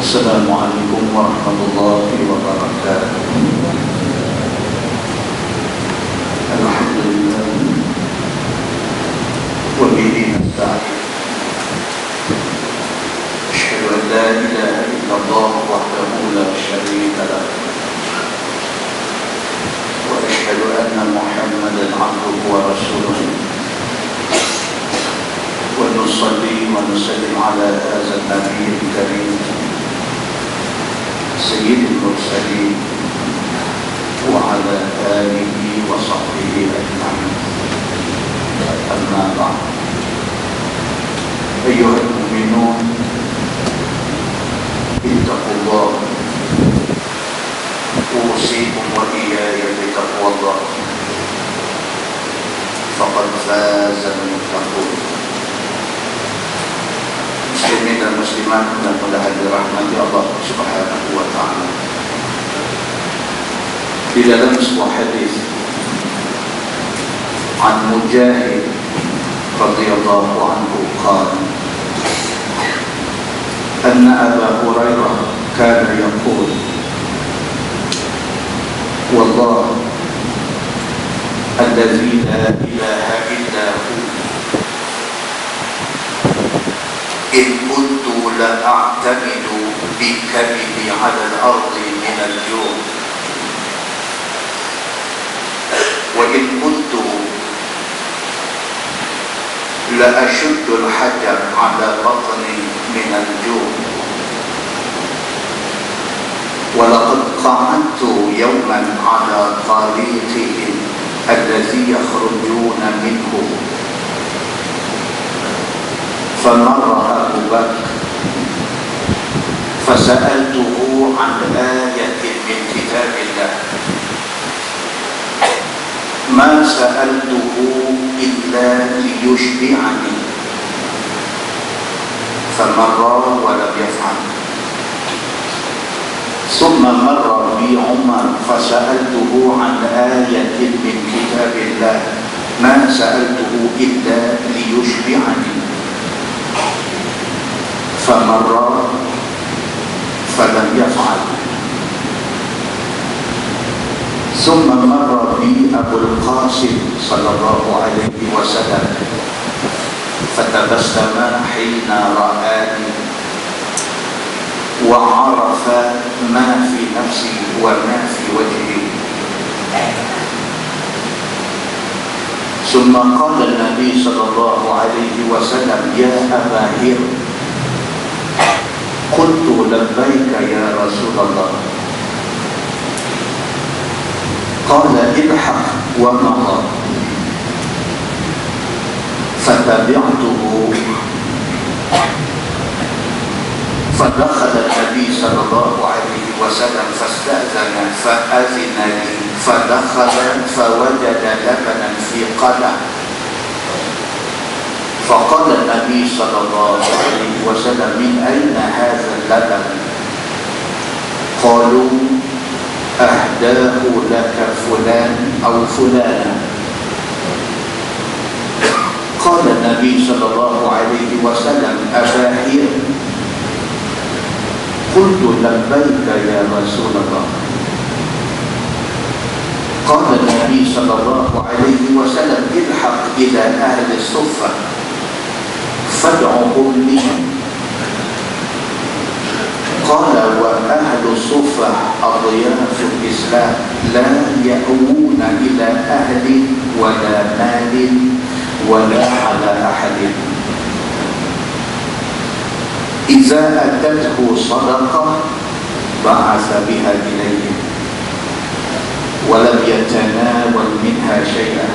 Assalamualaikum warahmatullahi wabarakatuh. Alhamdulillah wa bihi nasta'in. Asyhadu an la ilaha illallah wahdahu la syarika lah wa asyhadu anna Muhammadan 'abduhu wa rasuluh. Wa nusalli wa nusallim ala hadzal nabiyil karim sayyidil mursalin wa ala alihi wa sahbihi ajma'in. Amma ba'd. Ayyuhal mu'minun, ittaqullah. Usikum wa iyaya bitaqwallah. Faqad fazal muttaqun. Muslimin dan muslimat yang mudah dirahmati Allah Subhanahu wa ta'ala. Di dalam sebuah hadis an Mujahid radhiyallahu anhu qala anna Aba Hurairah kana yaqul wallah alladzi la ilaha illa hu in kuntu la a'tamidu bi kabidi 'ala al-ardi min al-ju' wa in kuntu la ashuddu al-hajar 'ala batni min al-ju' wa laqad qa'adtu yawman 'ala tariqihim alladhi yakhrujuna minhu فمر أبو بكر فسألته عن آية من كتاب الله ما سألته إلا ليشبعني فمر ولم يفعل ثم مر بي عمر فسألته عن آية من كتاب الله ما سألته إلا ليشبعني فمر فلم يفعل ثم مر بي أبو القاسم صلى الله عليه وسلم فتبسم حين رآني وعرف ما في نفسي وما في وجهي ثم قال النبي صلى الله عليه وسلم يا أبا هر قلت لبيك يا رسول الله قال الحق ومضى فتبعته فدخل النبي صلى الله عليه وسلم فاستأذن فأذن لي فدخل فوجد لبنا في قدح فقال النبي صلى الله عليه وسلم من أين هذا اللبن؟ قالوا أهداه لك فلان أو فلانة. قال النبي صلى الله عليه وسلم أبا هير قلت لبيك يا رسول الله. قال النبي صلى الله عليه وسلم الحق إلى أهل الصفة فادعهم لي. قال وأهل الصفة أضياف الإسلام لا يأوون إلى أهل ولا مال ولا على أحد. إذا أتته صدقة بعث بها إليهم ولم يتناول منها شيئا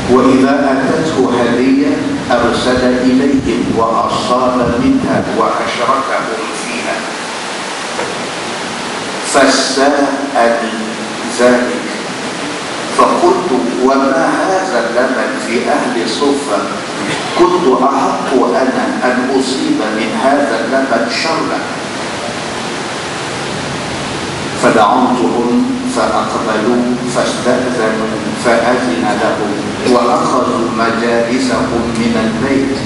وإذا أتته هدية أرسل إليهم وأصاب منها وأشركهم فيها فسأل ذلك فقلت وما هذا اللبن في أهل الصفة؟ كنت أحق أنا أن أصيب من هذا اللبن شرا. فدعوتهم فأقبلوا فاستأذنوا فأذن لهم وأخذوا مجالسهم من البيت.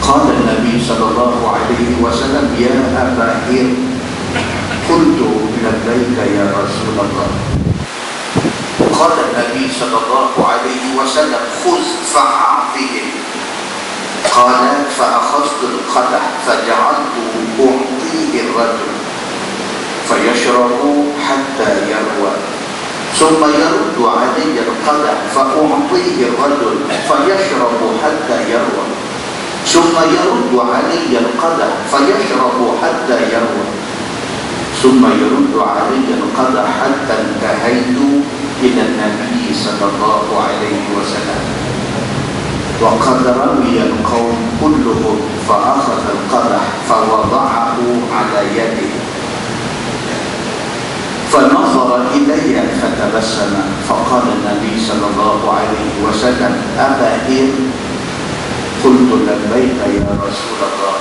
قال النبي صلى الله عليه وسلم: يا أبا هر. قلت: لبيك يا رسول الله. قال النبي صلى الله عليه وسلم: خذ فأعطهم. قال: فأخذت القدح فجعلت أعطيه الرجل فيشرب حتى يروى، ثم يرد علي القدح فأعطيه الرجل فيشرب حتى يروى، ثم يرد علي القدح فيشرب حتى يروى، ثم يرد علي القدح حتى انتهيت إلى النبي صلى الله عليه وسلم. وقد روي القوم كلهم فأخذ القدح فوضعه على يده، فنظر إلي فتبسم، فقال النبي صلى الله عليه وسلم: أبا هر. قلت: لبيك يا رسول الله.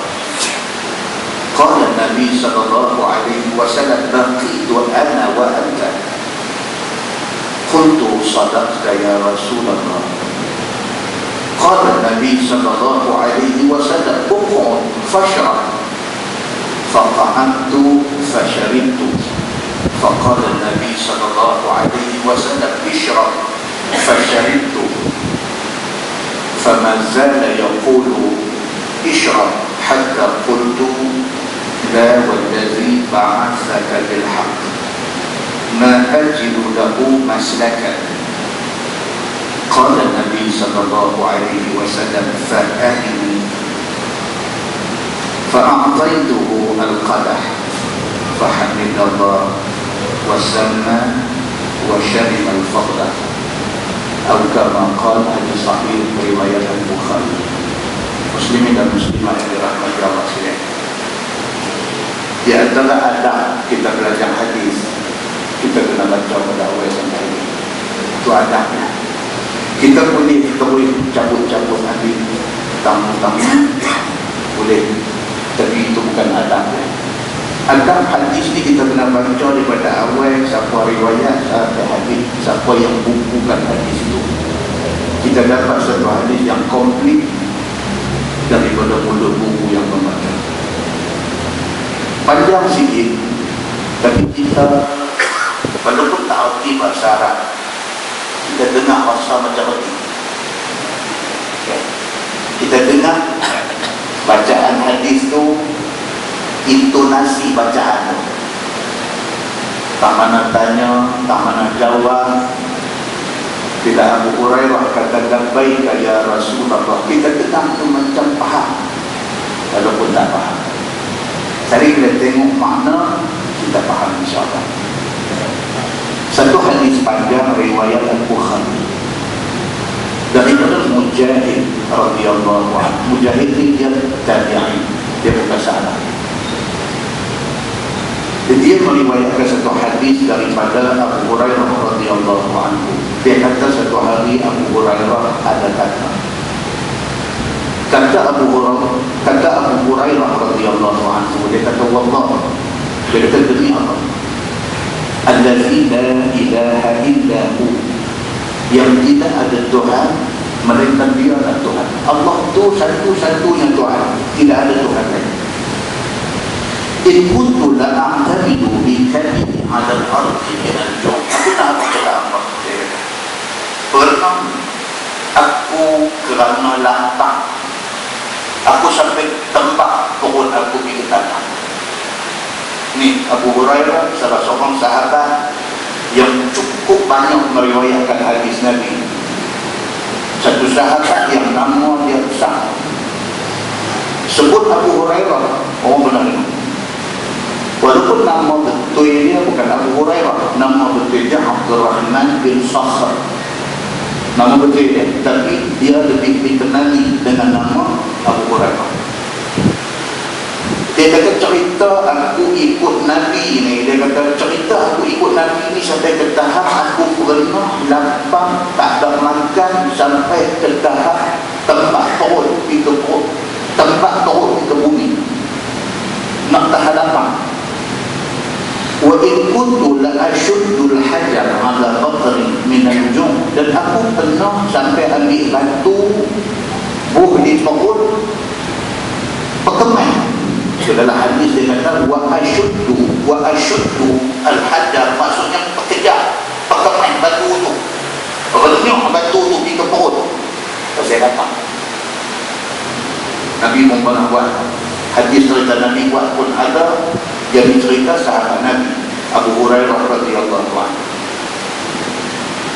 قال النبي صلى الله عليه وسلم: بقيت أنا وأنت. قلت: صدقت يا رسول الله. قال النبي صلى الله عليه وسلم: اقعد فاشرب. فقعدت فشربت. فقال النبي صلى الله عليه وسلم: اشرب. فشربت. فما زال يقول: اشرب، حتى قلت: لا والذي بعثك بالحق ما أجد له مسلكا. قال النبي صلى الله عليه وسلم: فأهني. فأعطيته القدح فحمد الله وسمى وشرب الفضل، أو كما قال hadis sahih riwayat Al-Bukhari. Muslimin dan muslimah yang dirahmati Allah sekalian, di antara adab kita belajar hadis, kita kena baca pada awal sampai ini. Itu adabnya. Kita boleh cabut-cabut hadis, tamu-tamu boleh, tapi itu bukan adabnya. Adab hadis ni kita kena baca daripada awal, siapa riwayat sampai hadis, siapa yang bukukan hadis itu. Kita dapat satu hadis yang komplit daripada mulut buku yang membaca. Panjang sikit, tapi kita walaupun tak erti bahasa Arab, kita dengar bahasa macam erti. Kita dengar bacaan hadis tu, intonasi bacaan tu, tak mana tanya, tak mana jawab. Bila Abu Hurairah kata labbaika ya Rasulullah, kita dengar tu macam faham walaupun tak faham. Jadi bila tengok makna, kita faham insyaAllah. Satu hadis panjang riwayat Al-Bukhari daripada Mujahid radhiyallahu anhu. Mujahid ni dia tabi'in, dia bukan sahabat. Dia meriwayatkan satu hadis daripada Abu Hurairah radhiyallahu anhu. Dia kata satu hari Abu Hurairah ada kata Abu Hurairah radhiyallahu anhu, dia kata wallah, dia kata demi Allah, allazi la ilaha illa hu, yang tidak ada Tuhan melainkan dia adalah Tuhan. Allah tu satu-satunya Tuhan, tidak ada Tuhan lain. In kuntu la a'tamidu bi kalimi 'ala al-ardi min al-ju'. Aku nak kata Allah, pernah aku kerana lapar, aku sampai tempat perut aku pergi tanah. Ni Abu Hurairah, salah seorang sahabat yang cukup banyak meriwayatkan hadis Nabi. Satu sahabat yang nama dia besar. Sebut Abu Hurairah, orang benar dengar. Walaupun nama betul dia bukan Abu Hurairah, nama betul dia Abdurrahman bin Sakhr, nama betul dia, tapi dia lebih dikenali dengan nama Abu Hurairah. Dia kata cerita aku ikut Nabi ni, dia kata cerita aku ikut Nabi ni sampai ke tahap aku pernah lapar tak ada makan, sampai ke tahap tempat perut pergi ke perut, tempat perut pergi ke bumi, nak tahan lapar. Wa in kuntu la ashuddul hajar ala batri min al-jum, dan aku pernah sampai ambil batu buh di perut perkemai dalam hadis dia kata wa asyuddu al-hajar, maksudnya pekerja pakai batu tu. Renyah batu tu pergi ke perut. Saya datang. Nabi pun pernah buat. Hadis cerita Nabi buat pun ada. Jadi cerita sahabat Nabi Abu Hurairah radhiyallahu anhu.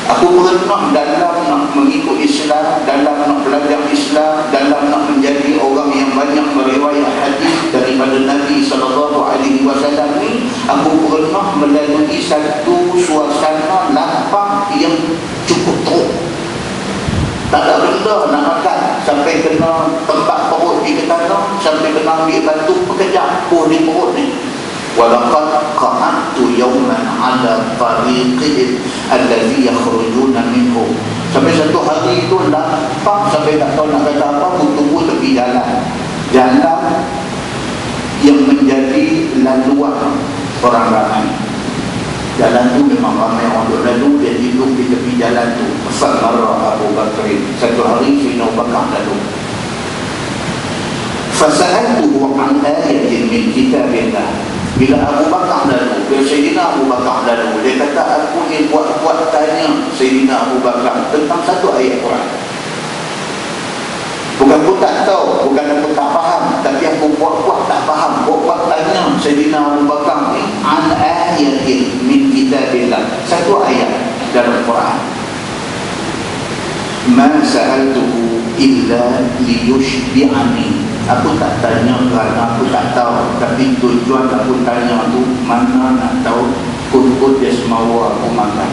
Aku pernah dalam nak mengikut Islam, dalam nak belajar Islam, dalam nak menjadi orang yang banyak meriwayat hadis daripada Nabi SAW ni, aku pernah melalui satu suasana lapang yang cukup teruk. Tak ada benda nak makan, sampai kena tempat perut di ke tanah, sampai kena ambil batu pekerja di perut ni. Walaqad qa'adtu yawman 'ala tariqihim alladhi yakhrujuna minhu. Sampai satu hari itu lapang sampai tak tahu nak kata apa, aku tunggu tepi jalan yang menjadi laluan orang ramai. Jalan tu memang ramai orang duduk lalu, dia hidup di tepi jalan tu. Famarra Abu Bakr, satu hari Sayyidina Abu Bakar lalu. Fasa'altuhu 'an ayatin min kitabillah. Bila Abu Bakar lalu, bila Sayyidina Abu Bakar lalu, dia kata aku ni buat tanya Sayyidina Abu Bakar tentang satu ayat Quran. Bukan aku tak tahu, bukan aku tak faham, tapi aku buat tak faham. Buat tanya Sayyidina Abu Bakar ni an ayatin min kitabillah, satu ayat dalam Quran. Ma sa'altuhu illa liyushbi'ani. Aku tak tanya kerana aku tak tahu, tapi tujuan aku tanya tu mana nak tahu kut-kut dia semawa aku makan,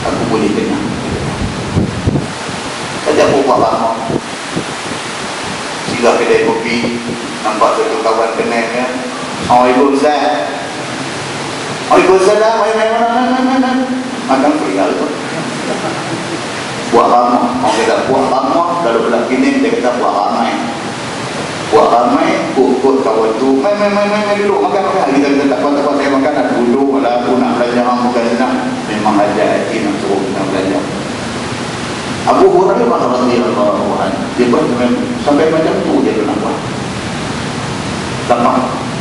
aku boleh kenyang. Tadi aku buat lama sila kedai kopi, nampak satu kawan kenal ya, Ibu Ustaz, Ibu Ustaz dah main makan perihal tu. Buat lama, orang kata buat lama, lalu belah kini dia kata buat ramai. Buat ramai, kut kawan tu main duduk makan. Kita tak kuat saya makan, nak duduk lah, aku nak belajar, bukan senang. Memang ada hati nak suruh kita belajar. Abu Hurairah radhiyallahu anhu, dia buat sampai macam tu dia pernah buat. Lama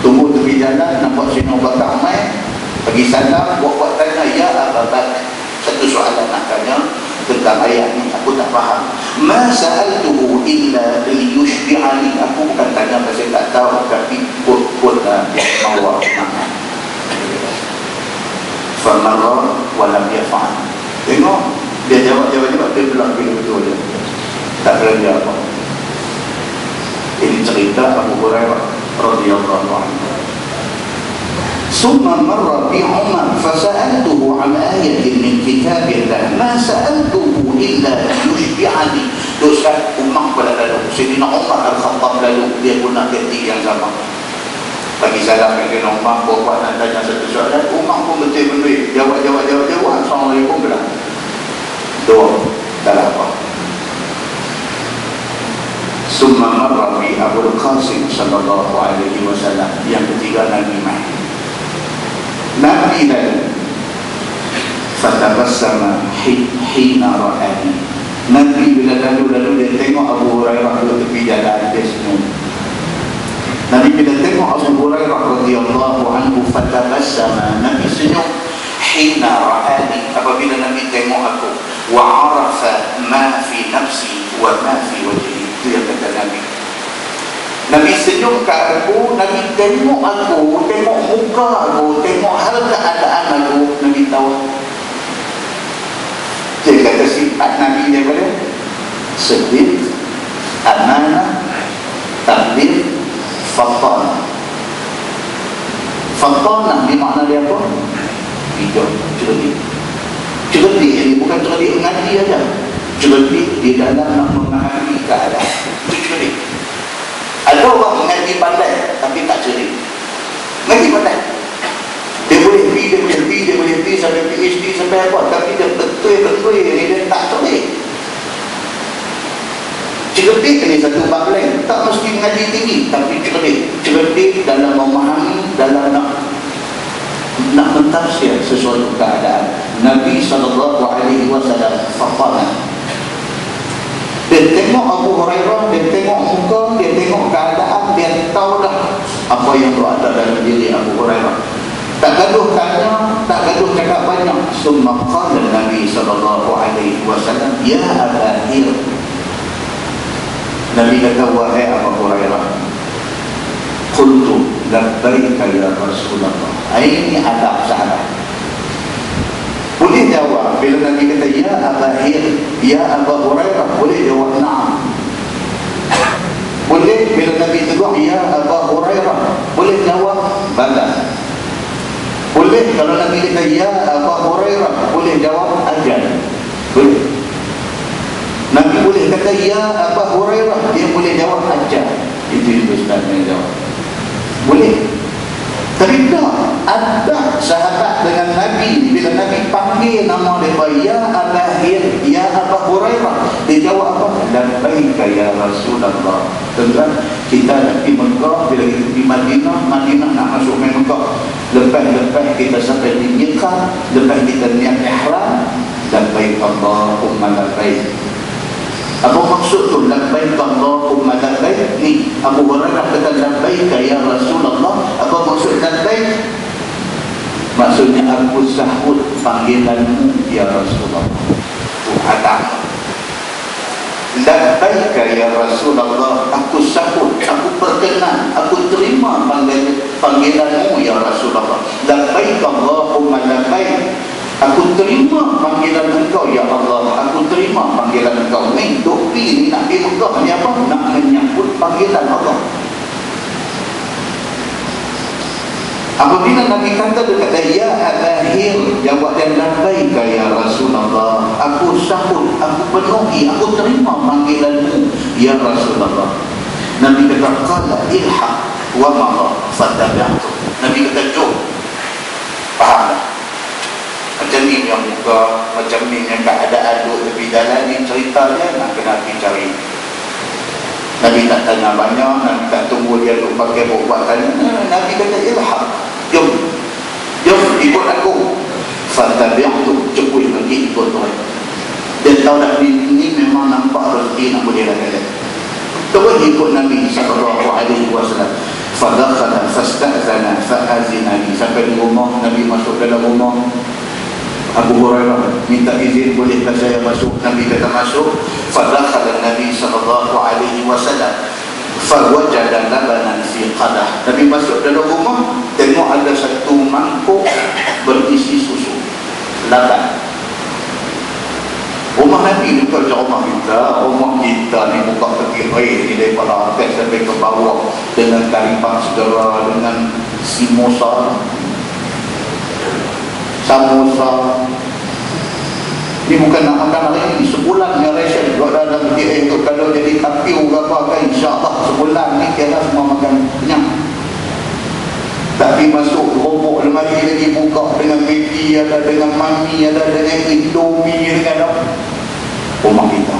tunggu tepi jalan, nampak Sayyidina Abu Bakar main, pergi salam, buat tanya, ya Abu Bakar, satu soalan nak tanya tentang ayat ni, aku tak faham. Ma sa'altuhu illa liyushbi'ani. Aku bukan tanya pasal tak tahu, tapi kut lah mawa makan. Famarra walam yaf'al. Tengok dia jawab, dia belak betul dia. Tak belajar apa. Ini cerita Abu Hurairah radhiyallahu anhu. ثم مر بي عمر فسألته عن آية من كتاب الله ما سألته إلا ليشبعني. Dosa Umar pada lalu, Sayyidina Umar Al-Khattab lalu, dia guna ketik yang sama. Bagi salam ke Sayyidina Umar, buat nak tanya satu soalan, Umar pun betul berdua, jawab. Assalamualaikum bilang. Doa, tak apa. Summa marra bi Abul Qasim sallallahu alaihi wasallam. Yang ketiga Nabi Muhammad. Nabi lalu fatabassama hina ra'ani. Nabi bila lalu dia tengok Abu Hurairah duduk tepi jalan, dia senyum. Nabi bila tengok Abu Hurairah radhiyallahu anhu fatabassama, Nabi senyum hina ra'ani, apabila Nabi tengok aku, wa arafa ma fi nafsi wa ma fi wajhi. Itu yang kata Nabi. Nabi senyum ke aku, Nabi tengok aku, tengok muka aku, tengok hal keadaan aku, Nabi tahu. Dia kata sifat Nabi daripada sedih, amanah, tabligh, fatanah. Fatanah ni makna dia apa? Hidup, cerdik. Cerdik ini bukan cerdik mengaji aja. Cerdik di dalam nak memahami keadaan. Itu cerdik. Ada orang mengaji pandai tapi tak cerdik. Mengaji pandai, dia boleh pergi sampai PhD sampai apa, tapi dia betul ni dia tak cerdik. Cerdik ni satu bab lain, tak mesti mengaji tinggi, tapi cerdik dalam memahami, dalam nak mentafsir sesuatu keadaan. Nabi SAW faqala, dia tengok Abu Hurairah, dia tengok muka, dia tengok keadaan, dia tahu dah apa yang berada dalam diri Abu Hurairah. Tak gaduh tanya, tak gaduh cakap banyak. Summa qala Nabi sallallahu alaihi wasallam, ya Aba Hir. Nabi kata, wahai Abu Hurairah, qultu labbaika ya Rasulullah. Ini adab sahabat. Boleh jawab bila Nabi kata ya Aba Hir, ya Abu Hurairah, boleh jawab na'am. Boleh bila Nabi tegur ya Abu Hurairah, boleh jawab bala. Boleh kalau Nabi kata ya Abu Hurairah, boleh jawab ajal. Boleh. Nabi boleh kata ya Abu Hurairah, dia boleh jawab ajal. Itu Ustaz yang jawab. Boleh. Tapi tak ada sahabat dengan Nabi, bila Nabi panggil nama dia ya Aba Hir, ya Abu Hurairah, dia jawab apa? Labbaika ya Rasulullah. Tuan-tuan, kita nak pergi Mekah, bila kita pergi Madinah nak masuk main Mekah, lepas kita sampai di Miqat, lepas kita niat ihram, labbaik Allahumma labbaik. Apa maksud tu labbaik Allahumma labbaik? Ni Abu Hurairah kata labbaik ya Rasulullah. Apa maksud labbaik? Maksudnya aku sahut panggilanmu ya Rasulullah. Tu ada. Labbaik ya Rasulullah, aku sahut, aku perkenan, aku terima panggilanmu ya Rasulullah. Labbaik Allahumma labbaik. Aku terima panggilan engkau ya Allah. Aku terima panggilan engkau. Ni dopi ni nak pergi Mekah ni apa? Nak menyambut panggilan Allah. Apabila Nabi kata dia kata ya Aba Hir, jawab dia labbaika ya Rasulullah. Aku sahut, aku penuhi, aku terima panggilanmu ya Rasulullah. Nabi kata qala ilhaq wa madha fatabi'tu. Nabi kata jom. Faham tak? Macam ni yang muka, macam ni yang keadaan duduk tepi jalan ni, cerita dia nak kena pergi cari. Nabi tak tanya banyak, Nabi tak tunggu dia duduk pakai buat tanya. Nabi kata ilhaq, jom ikut aku. Fatabi'tu, cepui pergi ikut tu. Dia tahu dah ni memang nampak rezeki nak boleh lakukan. Terus ikut Nabi sallallahu alaihi wasallam. Fadakhala fasta'zana fa'azina li. Sampai di rumah, Nabi masuk dalam rumah. Abu Hurairah minta izin, bolehkah saya masuk? Nabi kata masuk. Fadakhala Nabi sallallahu alaihi wasallam fawajada labanan fi qadah. Nabi masuk dalam rumah, tengok ada satu mangkuk berisi susu, laban. Rumah Nabi bukan macam rumah kita ni buka peti air ni daripada atas sampai ke bawah dengan taripan segera, dengan samosa. Ni bukan nak makan hari ni, sebulan ni ration buat dalam peti air tu. Kalau jadi kapiu ke apa kan, insyaAllah sebulan ni kira semua makan kenyang. Tapi masuk robok lemari lagi, buka dengan Maggi ada, dengan Mami ada, dengan Indomie, dengan apa. Rumah kita,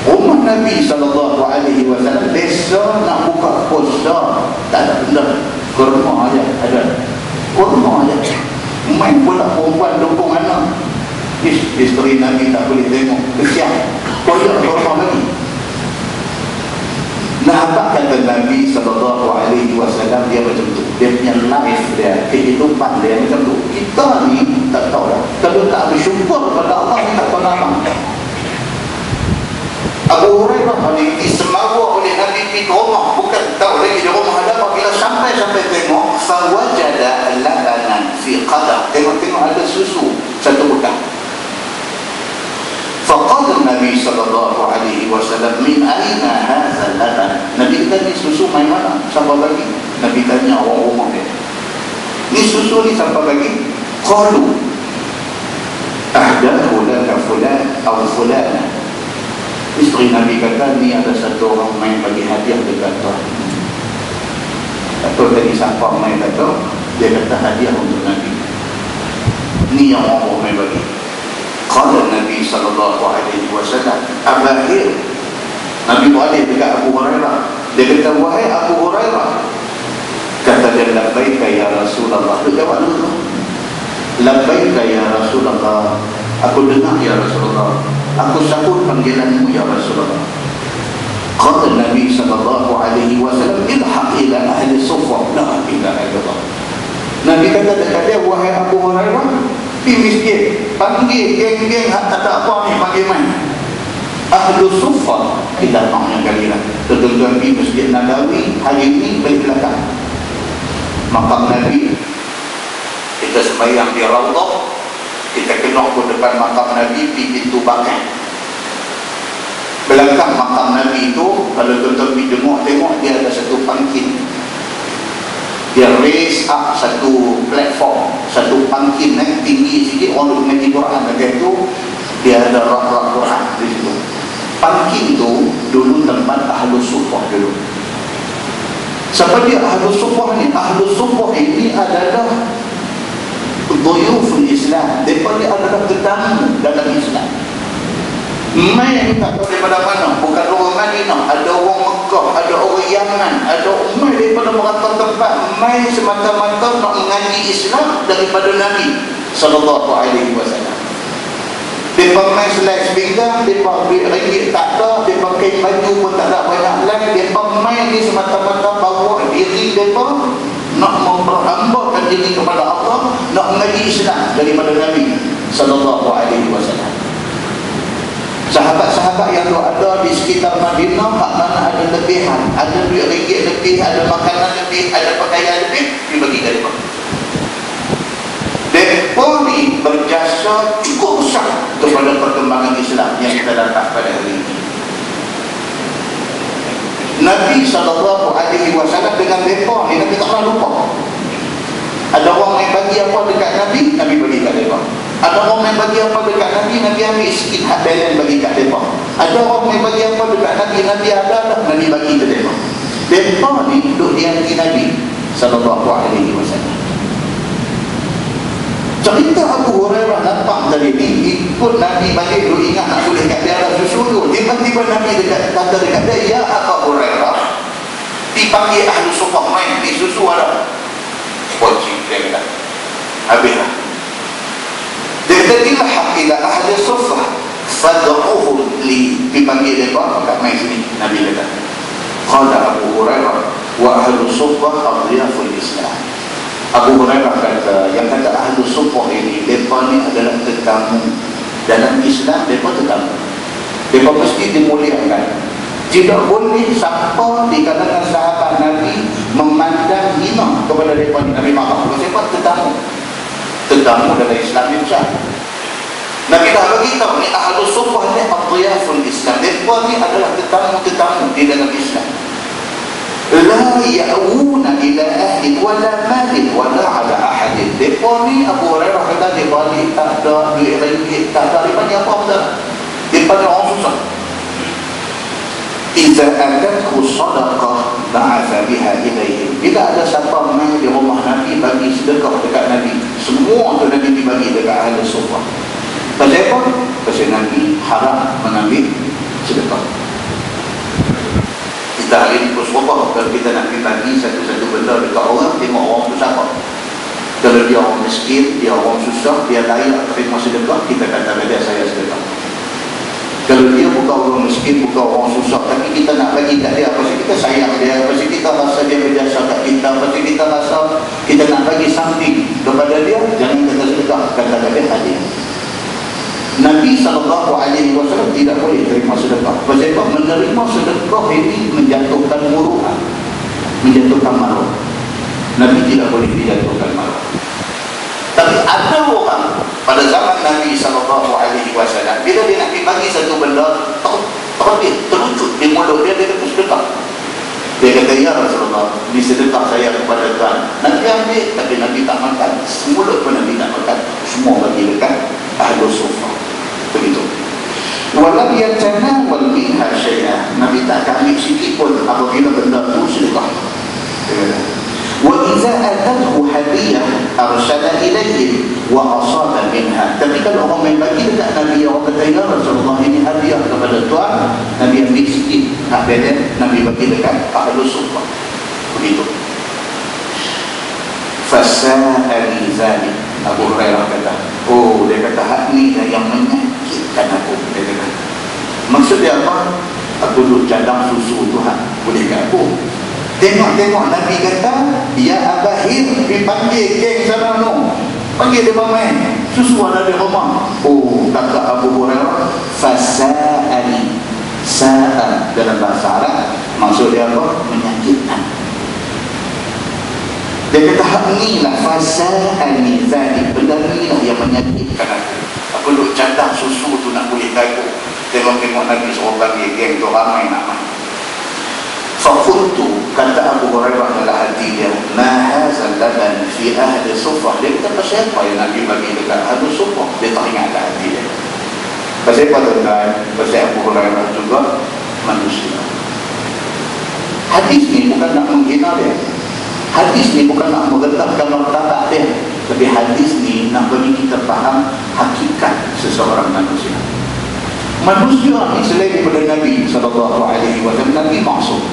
rumah Nabi sallallahu alaihi wasallam. Biasa nak buka puasa tak ada benda, kurma aja ada, kurma aja. Main pula perempuan dukung anak. Isteri Nabi tak boleh tengok, kesian, koyak kurma lagi. Nah, apa kata Nabi sallallahu alaihi wasallam, dia macam tu. Dia punya life dia, kehidupan dia macam tu. Kita ni tak tahu dah. Kalau tak bersyukur kepada Allah ni tak tahu nama. Abu Hurairah ni disemawa oleh Nabi pergi ke rumah, bukan tahu lagi di rumah ada apa. Bila sampai tengok, fawajada labanan fi qadah. Tengok ada susu satu budak. Faqala Nabi sallallahu alaihi wasallam, min aina hadha laban? Nabi kata, ni susu main mana? Siapa bagi? Nabi tanya orang rumah dia, ni susu ni siapa bagi? Qalu ahdathu laka fulan aw fulana. Isteri Nabi kata, ni ada satu orang main bagi hadiah dekat tu. Atau tadi siapa main kata, dia kata hadiah untuk Nabi. Ni yang orang main bagi. Qala Nabi sallallahu alaihi wasallam, Aba Hir. Nabi balik dekat Abu Hurairah. Dia kata, wahai Abu Hurairah. Kata dia, labbaika ya Rasulullah. Dia jawab dulu, labbaika ya Rasulullah. Aku dengar ya Rasulullah. Aku sambut panggilanmu ya Rasulullah. Kata Nabi sallallahu alaihi wasallam, ilhaq ila ahli suffah. La ilaha illallah. Nabi kata dekat dia, wahai Abu Hurairah, pergi masjid, panggil geng-geng tak apa ni, panggil main ahli suffah. Kita datangnya kali lah. Tuan-tuan pergi Masjid Nabawi hari ini balik belakang makam Nabi, kita sembahyang di Raudhah, kita kena ke depan makam Nabi, pergi pintu bakar. Belakang makam Nabi itu, kalau tuan-tuan pergi tengok dia ada satu pangkin. Dia raise up satu platform, satu pangkin tinggi sikit, orang mengaji Quran dekat itu. Dia ada rak-rak Quran di situ. Pangkin itu dulu tempat Ahlus Suffah dulu. Siapa dia Ahlus Suffah ni? Ahlus Suffah ini adalah dhuyuful Islam. Mereka ni adalah tetamu dalam Islam. Mai tak tahu daripada mana, bukan orang Madinah, ada orang Mekah, ada orang Yaman, ada mai daripada merata tempat, mai semata-mata nak mengaji Islam daripada Nabi sallallahu alaihi wasallam. Mereka mai selai sepinggang, mereka beri ringgit tak ada, mereka pakai baju pun tak ada banyak lagi. Mereka mai ni semata-mata bawa diri mereka nak memperhambakan diri kepada Allah, nak mengaji Islam daripada Nabi sallallahu alaihi wasallam. Sahabat-sahabat yang ada di sekitar Madinah, hak mana ada lebihan, ada duit ringgit lebih, ada makanan lebih, ada pakaian lebih, dibagi ke mereka. Mereka ni berjasa cukup besar kepada perkembangan Islam yang kita dapat pada hari ini. Nabi sallallahu alaihi wasallam dengan mereka ni, Nabi tak pernah lupa. Ada orang yang bagi apa dekat Nabi, Nabi bagi kat mereka. Ada orang yang bagi apa dekat Nabi, Nabi ambil sikit hak balance bagi kat mereka. Ada orang yang bagi apa dekat Nabi, Nabi ada dah, Nabi bagi ke mereka. Mereka ni duduk di hati Nabi sallallahu alaihi wasallam. Cerita Abu Hurairah nampak tadi ni, ikut Nabi balik dulu, ingat nak boleh kat dia ada susu tu. Tiba-tiba Nabi kata dekat dia, ya Abu Hurairah, dipanggil ahli suffah main, ni susu ada. Wajib dia kata, habislah. Dia kata, ilhaq ila ahli suffah fad'uhu li, dipanggil dia kat main sini. Nabi kata, qala Abu Hurairah wa ahli suffah adhiyaful Islam. Abu Hurairah kata, yang kata ahli suffah ini, mereka ni adalah tetamu dalam Islam. Mereka tetamu, mereka mesti dimuliakan. Tidak boleh siapa di kalangan sahabat Nabi memandang hina kepada mereka ni. Nabi marah. Sebab tetamu, tetamu dalam Islam ni besar. Nabi dah bagi tahu ni ahli suffah ni adhiyaful Islam. Mereka ni adalah tetamu-tetamu di dalam Islam. La ya'una ila ahli wala malin wala ala ahadin. Mereka ni, Abu Hurairah kata, dia balik tak ada duit ringgit, tak ada, dia apa dah, dia panggil orang susah. Iza adatku sadaqah ba'atha biha ilaihim. Bila ada siapa main di rumah Nabi bagi sedekah dekat Nabi, semua tu Nabi dibagi dekat ahli suffah. Pasal apa? Pasal Nabi haram mengambil sedekah. Kita hari ni bersumpah, kalau kita nak bagi satu-satu benda dekat orang, tengok orang tu siapa. Kalau dia orang miskin, dia orang susah, dia layak terima sedekah, kita kata dia saya sedekah. Kalau dia bukan orang miskin, bukan orang susah, tapi kita nak bagi kat dia, pasal kita sayang dia, pasal kita rasa dia berjasa kat kita, pasal kita rasa kita nak bagi something kepada dia, jangan kata sedekah, kata dia hadiah. Nabi SAW tidak boleh terima sedekah. Pasal apa? Menerima sedekah ini menjatuhkan muru'ah, menjatuhkan malu. Nabi tidak boleh dijatuhkan malu. Tapi ada orang pada zaman Nabi SAW, bila dia nak bagi satu benda, terlucut di mulut dia, dia kata sedekah. Dia kata, ya Rasulullah, ini sedekah saya kepada Tuhan. Nabi ambil, tapi Nabi tak makan. Mulut pun Nabi tak makan. Semua bagi dekat ahli suffah. Begitu. Walam yatanawal minha syai'an. Nabi tak ambil sikit pun apabila benda itu sedekah. Wa idza atathu hadiyah arsala ilayhi wa asada minha. Tapi kalau orang yang bagi dekat Nabi, orang kata, ya Rasulullah, ini hadiah kepada Tuhan, Nabi ambil sikit, habis Nabi bagi dekat ahli suffah. Begitu. Fasa'ali zalik. Abu Hurairah kata, oh, dia kata, hak ni yang menyakitkan aku. Dia kata, maksud dia apa? Aku duduk cadang susu Tuhan, boleh ke aku? Tengok Nabi kata, ya Abahir, dipanggil geng sana no, panggil dia main susu ada di rumah. Oh, kata Abu Hurairah, fasa'ani. Sa'a dalam bahasa Arab maksud dia apa? Menyakitkan. Dia kata hak ni lah, fasa'ani zalik, benda ni lah yang menyakitkan aku. Aku duduk cadang susu tu nak boleh aku. Tengok Nabi suruh panggil geng tu ramai nak main. Fakultu, kata Abu Hurairah dalam hati dia, ma hazal laban fi ahli sufah. Dia kata pasal apa yang Nabi bagi dekat ahli sufah? Dia tak ingat dalam hati dia. Pasal apa tuan-tuan? Pasal Abu Hurairah juga manusia. Hadis ni bukan nak menghina dia, hadis ni bukan nak merendahkan martabat dia, tapi hadis ni nak bagi kita faham hakikat seseorang manusia. Manusia ni selain daripada Nabi SAW, Nabi maksud.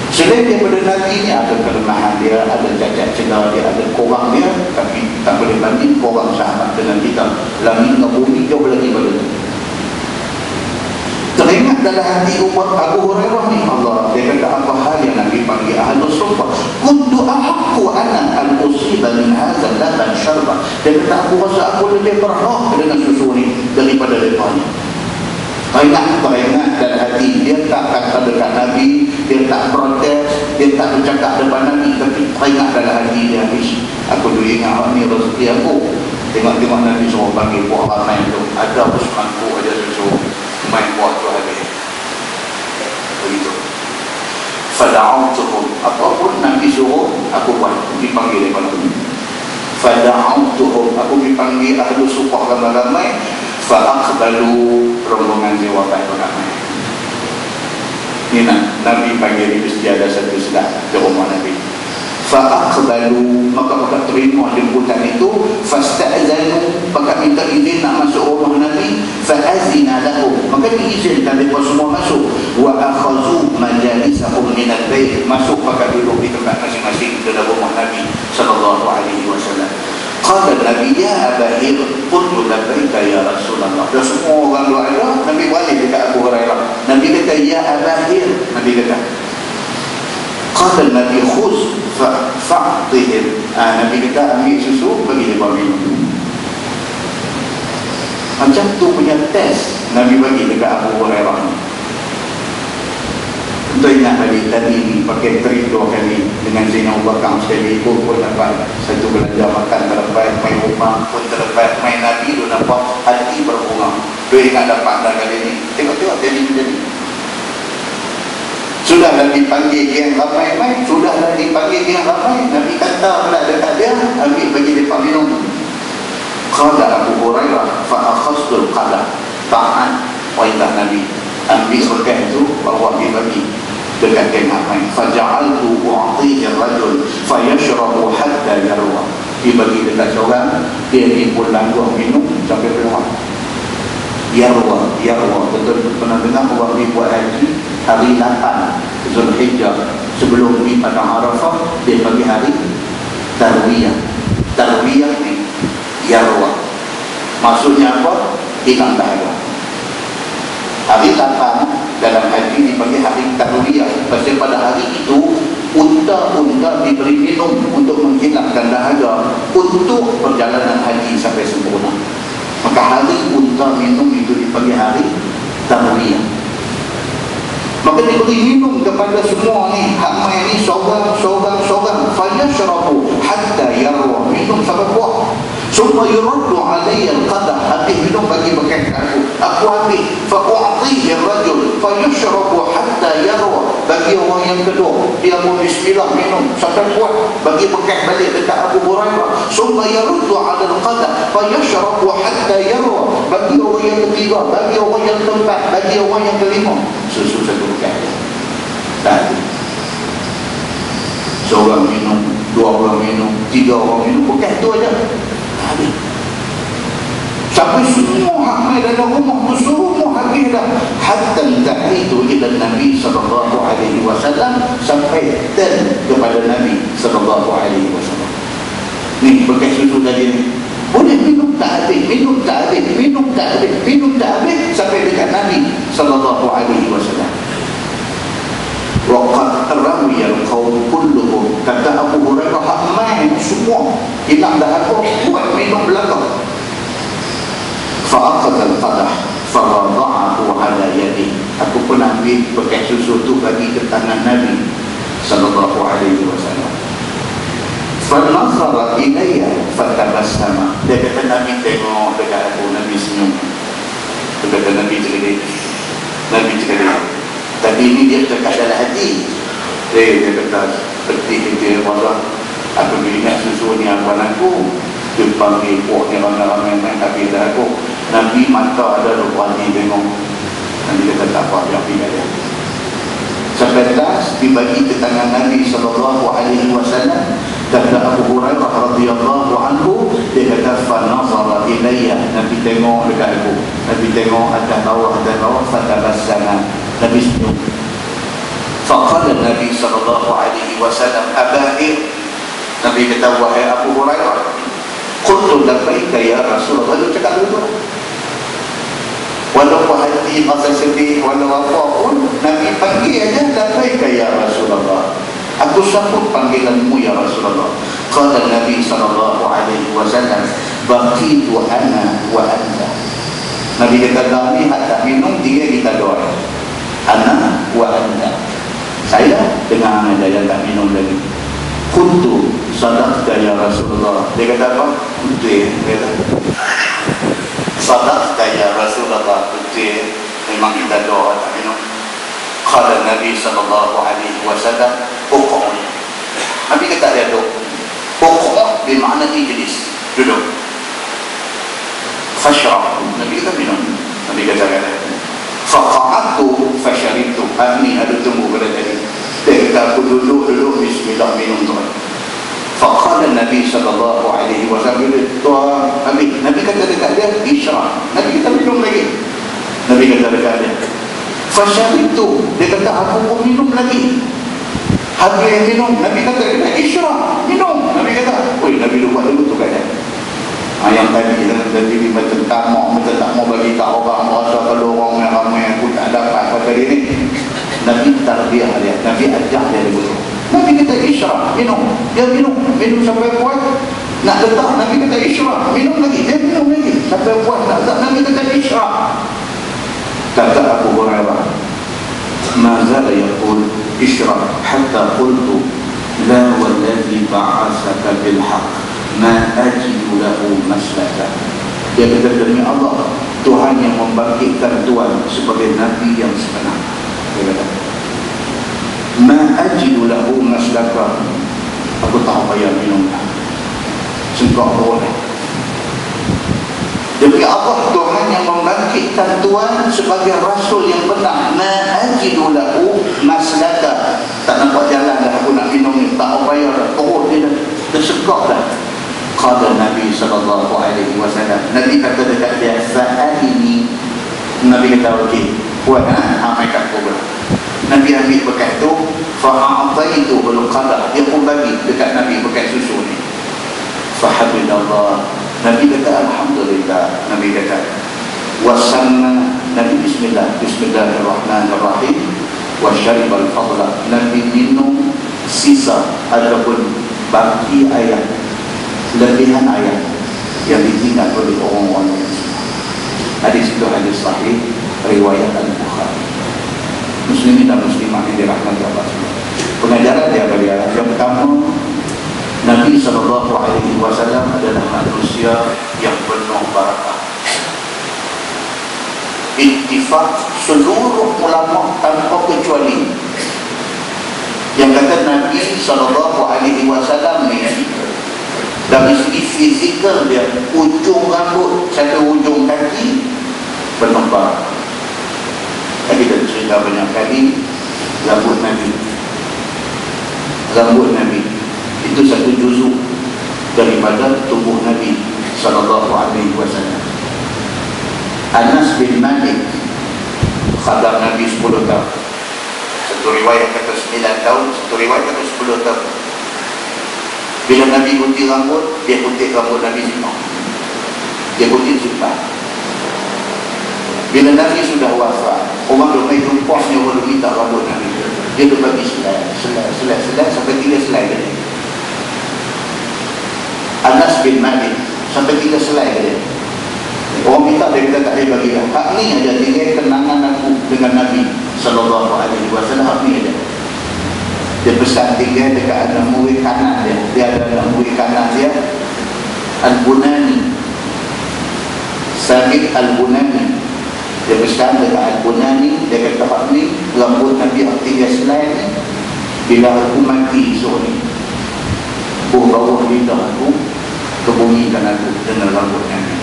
Selain daripada Nabi ni ada kelemahan dia, ada cacat celah dia, ada kurang dia, tapi tak boleh banding kurang sahabat dengan kita. Langit dengan bumi jauh lagi pada itu. Teringat dalam hati umat Abu Hurairah ni, Allah, dia kata apa hal yang Nabi panggil ahlus suffah, kuntu ahaqqu ana al-usiba min hadzal laban syarba. Dia kata aku rasa aku lebih berhak dengan susu ni daripada mereka ni. Teringat dalam hati, dia tak kata dekat Nabi, dia tak protes, dia tak bercakap depan Nabi, tapi teringat dalam hati dia, aku dulu ingat ni rezeki aku. Tengok-tengok Nabi suruh panggil buah ramai tu, ada usmanku aja susu, main buah tu habis. Begitu. Fada'autuhum, apapun Nabi suruh, aku buat, dipanggil daripada Nabi. Fada'autuhum, aku dipanggil ahlu suffah ramai-ramai. Fa'aqbalu, rombongan dia wafat ramai. Ini Nabi panggil mesti ada satu sedap di rumah Nabi. Fa'aqbalu, maka terima jemputan itu. Fasta'zanu, maka minta izin nak masuk rumah Nabi. Fa'azina lahum, maka diizinkan mereka semua masuk. Wa akhazu majalisahum minal bait, masuk maka duduk di tempat masing-masing dalam rumah Nabi sallallahu alaihi wasallam. Qala Nabi, ya Abahir, qultu labbaika ya Rasulullah. Dah semua orang doa ada, Nabi balik dekat Abu Hurairah. Nabi kata, ya Abahir. Nabi kata, qala Nabi khuz fa'tihim. Nabi kata, ambil susu, bagi dia minum. Macam tu punya test Nabi bagi dekat Abu Hurairah. Untuk ingat tadi ni pakai trip 2 kali dengan Zainal Bakang sekali pun dapat satu belanja makan terlepas, main rumah pun terlepas, main Nabi tu nampak hati berbunga. Dia ingat dapat dah kali ni. Tengok jadi. Sudah dah dipanggil geng ramai main, sudah dah dipanggil geng ramai, Nabi kata pula dekat dia, ambil bagi dia minum. Qala Abu Hurairah fa'akhastul qadah, ta'an wailah Nabi ambil berkat itu bawa dia bagi dekat geng ramai. Faja'altu u'atihi ar-rajul fayashrabu hatta yarwa. Dia bagi dekat seorang, dia pun langguh minum sampai keluar. Yarwa, betul pernah dengar orang ni buat haji hari 8 Zulhijjah sebelum di Padang Arafah, dia bagi hari Tarwiyah ni Yarwa. Maksudnya apa? Hilang dahaga. Hari 8 dalam haji dipanggil hari Tarwiyah. Pasal pada hari itu unta-unta diberi minum untuk menghilangkan dahaga untuk perjalanan haji sampai sempurna. Maka hari unta minum itu dipanggil hari Tarwiyah. Maka diberi minum kepada semua ni, hamai ni seorang. Fayashrabu hatta yarwa, minum sampai puas. Summa yuraddu alayya al-qadah, habis minum bagi bekas aku habis. Fa'u'atihi ar-rajul fayashrabu hatta yarwa, bagi orang yang kedua, dia pun bismillah minum sampai puas, bagi bekas balik dekat Abu Hurairah. Summa yaruddu ala al-qadah fayashrabu hatta yarwa, bagi orang yang ketiga, bagi orang yang keempat, bagi orang yang kelima. Susu satu bekas tadi. Seorang minum, 2 orang minum, 3 orang minum, bekas tu aja habis. Sampai semua hamil dalam rumah tu semua habis dah. Hatta tahitu ila Nabi sallallahu alaihi wasallam, sampai kepada Nabi sallallahu alaihi wasallam. Ni bekas susu tadi ni. Boleh minum tak habis, minum tak habis sampai dekat Nabi sallallahu alaihi wasallam. Waqad rawiya al-qaum kulluhum, kata Abu Hurairah, main semua hilang dah aku buat minum belakang. Fa'aqadha al-qadah farada'ahu ala yadi, aku pun ambil pakai susu tu bagi ke tangan Nabi sallallahu alaihi wasallam. Fanazara ilayya fatabassama, dia kata Nabi tengok dekat aku, Nabi senyum. Dia kata Nabi cakap tapi ini dia cakap dalam hati. Dia kata seperti dia Allah, aku ingat susu ni abang aku, dia panggil puak ni ramai-ramai main habis dah aku. Nabi mata ada lupa ni tengok. Nabi kata tak apa, yang pergi dia. Sepetas dibagi ke tangan Nabi SAW. Kata Abu Hurairah radhiyallahu anhu, dia kata fanazara ilayya, Nabi tengok dekat aku, Nabi tengok atas bawah fatabassama, Nabi senyum. Faqala Nabi SAW abahir, Nabi kata wahai Abu Hurairah, qultu labbaika ya Rasulullah. Dia cakap dulu, walaupun hati masa sedih, walau apa pun Nabi panggil aja, labbaika ya Rasulullah, aku sambut panggilanmu ya Rasulullah. Qala Nabi SAW, baqitu ana wa anta. Nabi kata kami tak minum, dia kita doa. Ana wa anta, saya dengan anda yang tak minum lagi. Kuntu sadaqta ya Rasulullah. Dia kata apa? Betul. Dia kata sadaqta ya Rasulullah, betul, memang kita doa tak minum. Qala Nabi SAW, uqum. Nabi kata dia duduk. Uqum bermakna ijlis, duduk. Fashrab, Nabi kata minum. Nabi kata faqa'atu fasharibtu. Ini ada tunggu pada tadi. Dia kata aku duduk, bismillah, minum tu. Faqala Nabi SAW, Tuhan Nabi kata dekat dia, isyrah. Nabi kata minum lagi. Nabi kata dekat dia, fasharibtu. Dia kata aku pun minum lagi. Habis minum, Nabi kata dia, isyrah, minum. Nabi kata, Nabi lupa dulu tu kata. Yang tadi jadi macam tak mau bagi tak orang, rasa kalau orang ramai aku tak dapat pada diri ni. Nabi tarbiyah dia, Nabi ajak dia dulu. Nabi kata isyrah, minum. Dia minum sampai puas. Nak letak, Nabi kata isyrah, minum lagi. Dia minum lagi sampai puas. Nak letak, Nabi kata isyrah. Kata Abu Hurairah, ma zala yaqul isyrah hatta qultu la walladhi ba'athaka bil haqq ma ajidu lahu maslaka. Dia kata demi Allah, Tuhan yang membangkitkan Tuhan sebagai Nabi yang sebenar. Dia kata ma ajidu lahu maslaka, aku tak payah minum dah, sengkak boleh. Demi Allah, Tuhan yang membangkitkan Tuhan sebagai Rasul yang benar. Ma ajidu lahu maslaka, tak nampak jalan dah aku nak minum ni, tak payah dah, perut dia dah sengkak dah. Qala Nabi SAW, Nabi kata dekat dia, fa'alini. Nabi kata okey, buat amaikan aku. Nabi ambil bekas tu, fa'ataitu bil qadah, dia pun bagi dekat Nabi bekas susu ni. Fahamdulillah, Nabi kata alhamdulillah. Nabi kata wasanna, Nabi bismillahirrahmanirrahim, wa syaribal fadla, Nabi minum sisa ataupun baki ayat, lebihan ayat yang ditinggal oleh orang-orang yang semua. Hadis itu hadis sahih riwayat Al-Bukhari. Muslimin dan muslimah yang dirahmati Allah semua. Pengajaran dia bagi yang pertama, Nabi SAW adalah manusia yang penuh barakah. Ittifaq seluruh ulama tanpa kecuali yang kata Nabi SAW ni dari segi fizikal dia, ujung rambut sampai ujung kaki penuh barakah. Tadi dah cerita banyak kali, rambut Nabi itu satu juzuk daripada tubuh Nabi SAW. Anas bin Malik, khadam Nabi 10 tahun. Satu riwayat kata 9 tahun, satu riwayat kata 10 tahun. Bila Nabi gunting rambut, dia gunting rambut Nabi semua. Dia gunting sumpah. Bila Nabi sudah wafat, orang ramai tumpahnya orang minta rambut Nabi. Dia berbagi selai sampai 3 selai dia. Anas bin Malik sampai 3 selai dia. Orang minta dia kata tak boleh bagi dah. Hak ni aja tinggal kenangan aku dengan Nabi sallallahu alaihi wasallam. Hak ni aja. Dia pesan tinggal dekat anak murid kanan dia. Dia ada anak murid kanan dia, Al-Bunani, Sabit Al-Bunani. Dia pesan dekat Al-Bunani. Dia kata hak ni rambut Nabi hak 3 selai ni, bila aku mati esok ni, bawah lidah aku kebumikan aku dengan rambut Nabi.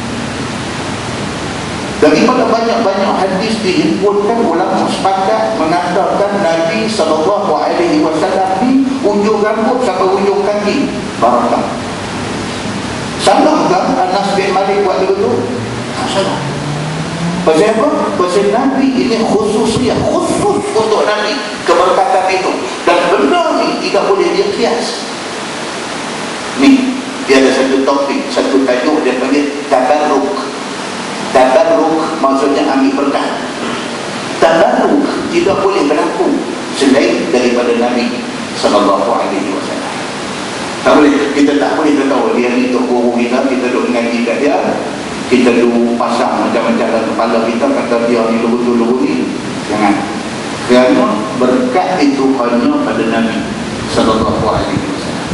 Daripada banyak-banyak hadis dihimpunkan, ulama sepakat mengatakan Nabi SAW ni ujung rambut sampai ujung kaki barakah. Salah tak Anas bin Malik buat begitu? Tak salah. Pasal apa? Pasal Nabi ini khusus untuk Nabi keberkatan itu. Dan benda ni tidak boleh dia kias. Ni, dia ada satu topik, satu tajuk dia panggil tabarruk. Tabarruk maksudnya ambil berkah. Tabarruk tidak boleh berlaku selain daripada Nabi sallallahu alaihi wasallam. Tak boleh, kita tak boleh tahu dia ni tok guru kita duk mengaji kat dia, kita duk pasang macam-macam dalam kepala kita kata dia ni lugu ni. Jangan. Kerana berkat itu hanya pada Nabi sallallahu alaihi wasallam.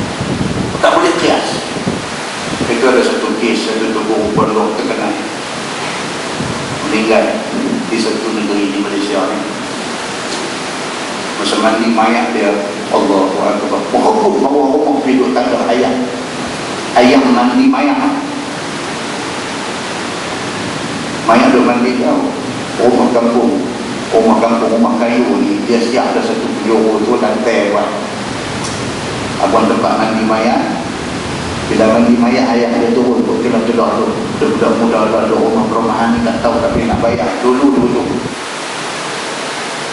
Tak boleh kias. Itu ada satu kes, satu guru pondok terkenal meninggal di satu negeri di Malaysia ni. Masa mandi mayat dia, Allahu Akbar, hukum bahawa rumah hidup tak ada ayam mandi mayat. Mayat dia mandi tau. Rumah kampung, rumah kayu ni, dia siap ada satu penjuru tu, lantai buat abang tempat mandi mayat. Bila mandi mayat, ayah dia turun untuk celah-celah tu. Budak muda ada rumah perumahan ni tak tahu tapi nak bayar dulu.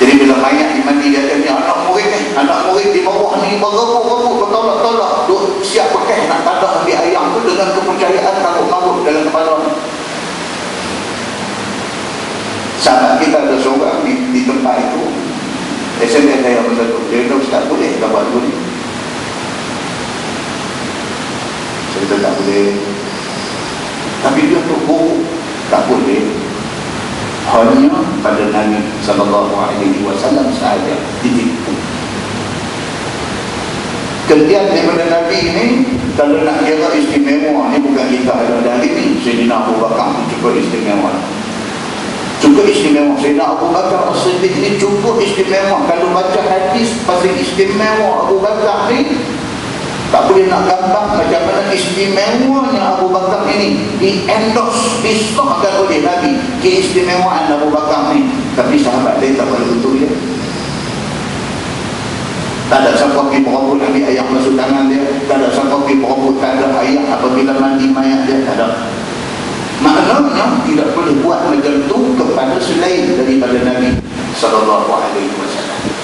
Jadi bila mayat dimandi, dia tanya anak murid di bawah ni bergebuk, bertolak-tolak, duk siap pakai nak tadah ambil ayam tu dengan kepercayaan takut-takut dalam kepala ni. Sahabat kita ada seorang di tempat itu, SMS saya masa tu, dia kata tak boleh tak buat dulu ni. Kita tak boleh. Tapi dia tu guru, tak boleh. Hanya pada Nabi sallallahu alaihi wasallam sahaja ditipu. Kemudian daripada Nabi ini, kalau nak kira istimewa ni bukan kita ada dari ni. Sayyidina Abu Bakar cukup istimewa. Cukup istimewa. Sayyidina Abu Bakar As-Siddiq ni cukup istimewa. Kalau baca hadis pasal istimewa Abu Bakar ni, tak boleh nak gambar macam mana istimewanya Abu Bakar ini di-endorse, disahkan oleh Nabi keistimewaan Abu Bakar ni. Tapi sahabat lain tak boleh betul dia. Tak ada siapa pergi berambut ambil ayam masuk tangan dia. Tak ada siapa pergi berambut tak ada ayam apabila mandi mayat dia. Tak ada. Maknanya tidak boleh buat macam tu kepada selain daripada Nabi sallallahu alaihi wasallam.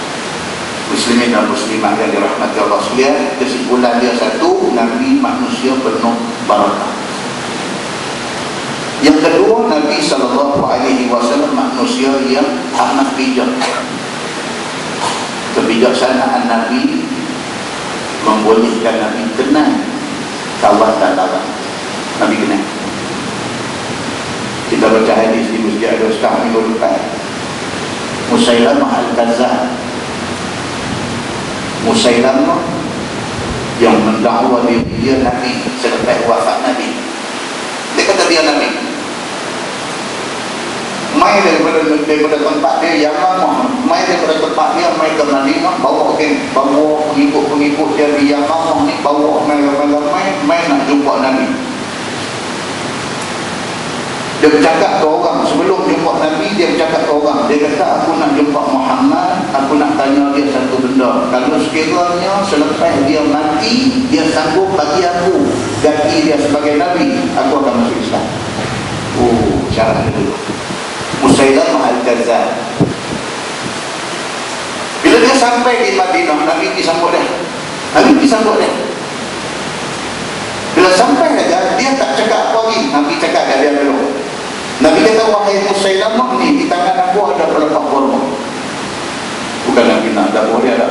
Muslimin dan muslimat yang dirahmati Allah sekalian, kesimpulan dia satu, Nabi manusia penuh barakah. Yang kedua, Nabi SAW manusia yang amat bijak. Kebijaksanaan Nabi membolehkan Nabi kenal kawan dan lawan. Nabi kenal. Kita baca hadis di Masjid Al-Ustaz minggu lepas, Musailamah Al-Kazzab, Musailamah yang mendakwa dia Nabi selepas wafat Nabi. Dia kata dia Nabi. Mai daripada tempat dia Yamamah, mai daripada tempat dia mai ke Madinah, bawa pengikut dia di Yamamah ni, bawa mai nak jumpa Nabi. Dia bercakap ke orang sebelum jumpa Nabi, dia bercakap ke orang, dia kata aku nak jumpa Muhammad, aku nak tanya dia satu benda. Kalau sekiranya selepas dia mati dia sanggup bagi aku ganti dia sebagai Nabi, aku akan masuk Islam. Cara dia dulu Musailamah Al-Kazzab. Bila dia sampai di Madinah, Nabi disambut dia. Bila sampai saja, dia tak cakap apa lagi. Nabi cakap kat dia dulu. Nabi kata, wahai Musailamah ni, di tangan aku ada pelepah kurma. Bukan Nabi nak dapur dia dah.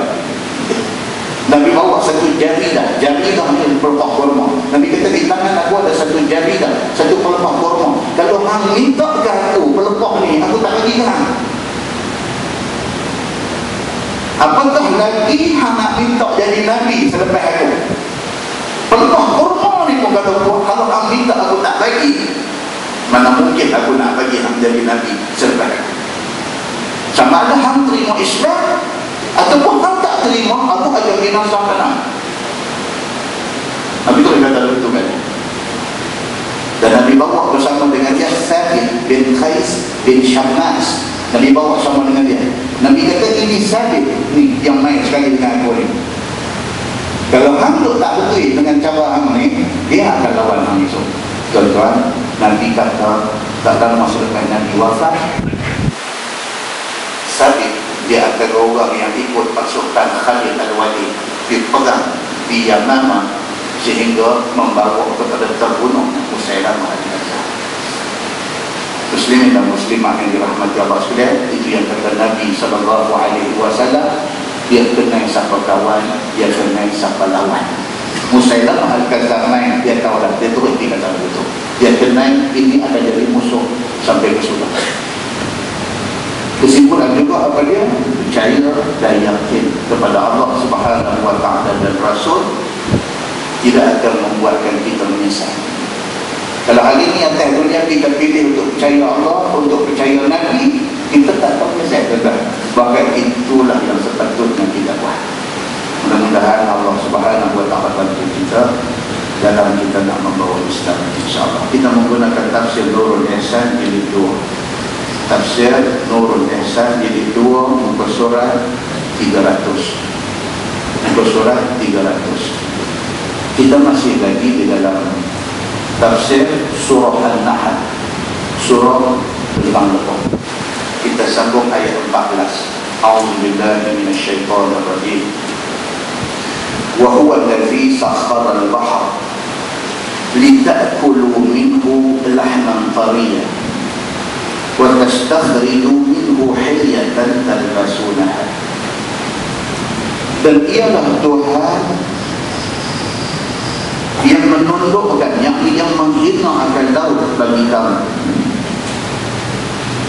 Nabi bawa satu jaridah ni pelepah kurma. Nabi kata di tangan aku ada satu jaridah, satu pelepah kurma. Kalau hang minta ke aku pelepah ni, aku tak bagi hang. Apakah lagi hang nak minta jadi Nabi selepas aku? Pelepah kurma ni pun kalau hang minta aku tak bagi, mana mungkin aku nak bagi hang jadi Nabi selepas aku? Sama ada hang terima Islam ataupun hang tak terima, aku akan binasahkan hang. Nabi tu kata begitu kan. Dan Nabi bawa bersama dengan dia Thabit bin Qais bin Syammas. Nabi bawa sama dengan dia. Nabi kata ini Thabit ni yang main sekali dengan aku ni. Kalau hang tu tak betul dengan cara hang ni, dia akan lawan hang esok. Tuan-tuan, Nabi kata tak lama selepas Nabi wafat, Thabit dia antara orang yang ikut pasukan Khalid Al-Walid dipegang di Yamamah sehingga membawa kepada terbunuh Musailamah Al-Kadzdzab. Muslimin dan muslimah yang dirahmati Allah sekalian, itu yang kata Nabi SAW, dia kenal siapa kawan, dia kenal siapa lawan. Musailamah Al-Kadzdzab main, dia tahu dah, dia terus dia kata begitu. Dia kenal ini akan jadi musuh sampai ke surga. Kesimpulan juga apa dia? Percaya dan yakin kepada Allah Subhanahu wa ta'ala dan Rasul tidak akan membuatkan kita menyesal. Kalau hari ini atas dunia kita pilih untuk percaya Allah, untuk percaya Nabi, kita tak akan menyesal tentang. Bahkan itulah yang sepatutnya kita buat. Mudah-mudahan Allah Subhanahu wa ta'ala bantu kita dalam kita nak membawa Islam, insyaAllah. Kita menggunakan tafsir Nurul Ihsan jilid 2. Tafsir Nurul Ihsan jilid 2, muka surat 300. Muka surat 300. Kita masih lagi di dalam tafsir surah An-Nahl, surah tentang lepung. Kita sambung ayat 14. A'udzubillahi minasyaitonir rajim. Wa huwa allazi sakhkhara al-bahra lita'kulu minhu lahman tariyan wa tastakhriju minhu hilyatan talbasunaha. Dan ialah Tuhan yang menundukkan, yang menghina akan laut bagi kamu,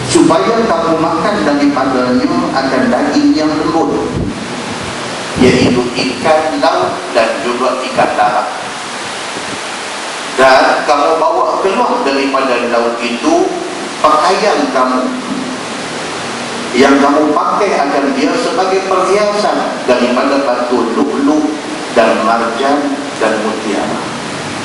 supaya kamu makan daripadanya akan daging yang lembut, yaitu ikan laut dan juga ikan darat. Dan kamu bawa keluar daripada laut itu pakaian kamu yang kamu pakai akan dia sebagai perhiasan daripada batu lu'lu' dan marjan dan mutiara.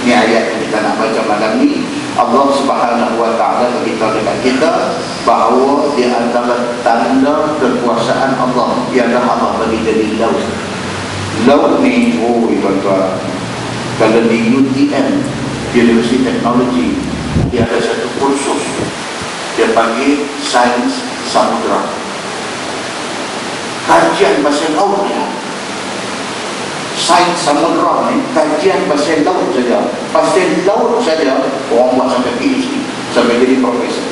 Ini ayat yang kita nak baca malam ni. Allah Subhanahu wa ta'ala beritahu dekat kita bahawa di antara tanda kekuasaan Allah ialah Allah bagi jadi laut. Laut ni, tuan-tuan, kalau di UTM, University Technology, dia ada satu kursus dia panggil Sains Samudra. Kajian pasal laut ni, Sains Samudra ni, kajian pasal laut saja. Pasal laut saja orang buat sampai PhD, sampai jadi profesor.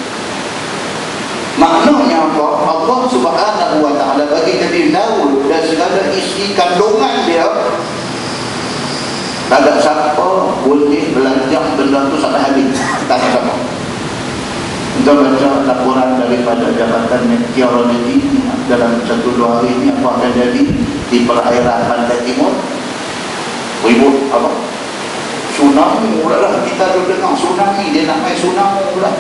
Maknanya apa? Allah Subhanahu wa ta'ala bagi jadi laut dan segala isi kandungan dia, tak ada siapa boleh belajar benda tu sampai habis. Tak ada siapa. Kita baca laporan daripada Jabatan Meteorologi dalam 1-2 hari ini apa akan jadi di perairan pantai timur. Ribut apa? Tsunami pula lah. Kita dah dengar tsunami, dia nak main tsunami pula.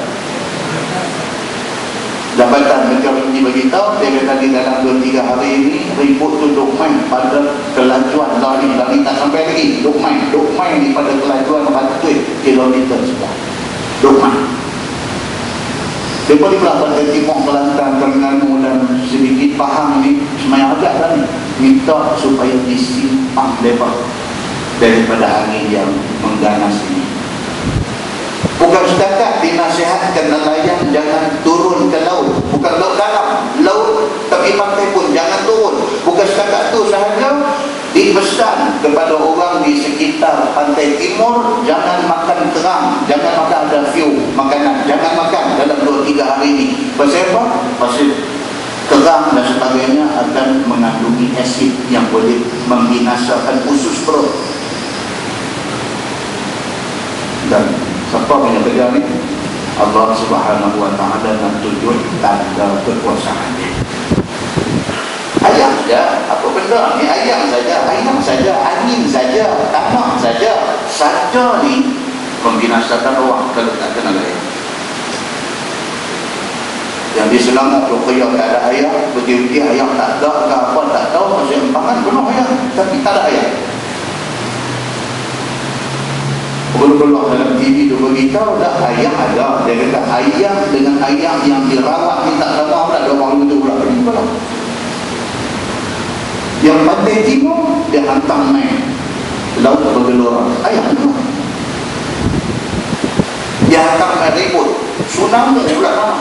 Jabatan Meteorologi beritahu, dia kata di dalam 2-3 hari ini ribut tu duk main pada kelajuan lari tak sampai lagi, duk main di pada kelajuan 100 kilometer sudah duk main. Daripada belah pantai timur, Kelantan, Terengganu dan sedikit Pahang ni semayang agak lah ni, minta supaya disimpang lebar daripada angin yang mengganas ini. Bukan setakat dinasihatkan nelayan jangan turun ke laut, bukan laut dalam, laut tepi pantai pun jangan turun. Bukan setakat tu sahaja, dipesan kepada orang di sekitar pantai timur jangan makan kerang, jangan makan ada view makanan, jangan makan dalam 2-3 hari ini. Pasal apa? Pasal Kerang dan sebagainya akan mengandungi asid yang boleh membinasakan usus perut. Dan siapa punya kerja ni? Allah Subhanahu wa ta'ala nak tunjuk tanda kekuasaan dia. Ayam saja, apa benda ni? Ayam saja, angin saja, tanah saja ni membinasakan orang kalau tak kenal ayam. Yang di Selangor Ruqyah tak ada ayam, pergi-pergi ayam tak ada ke apa tak tahu, masih empangan penuh ayam tapi tak ada ayam. Berulang dalam TV tu beritahu dah ayam ada. Dia kata ayam dengan ayam yang dirawat ni tak sama pula, ada orang itu pula. Yang pantai timur dia hantar main laut bergelora, ayam tu dia hantar main ribut, tsunami pula nama.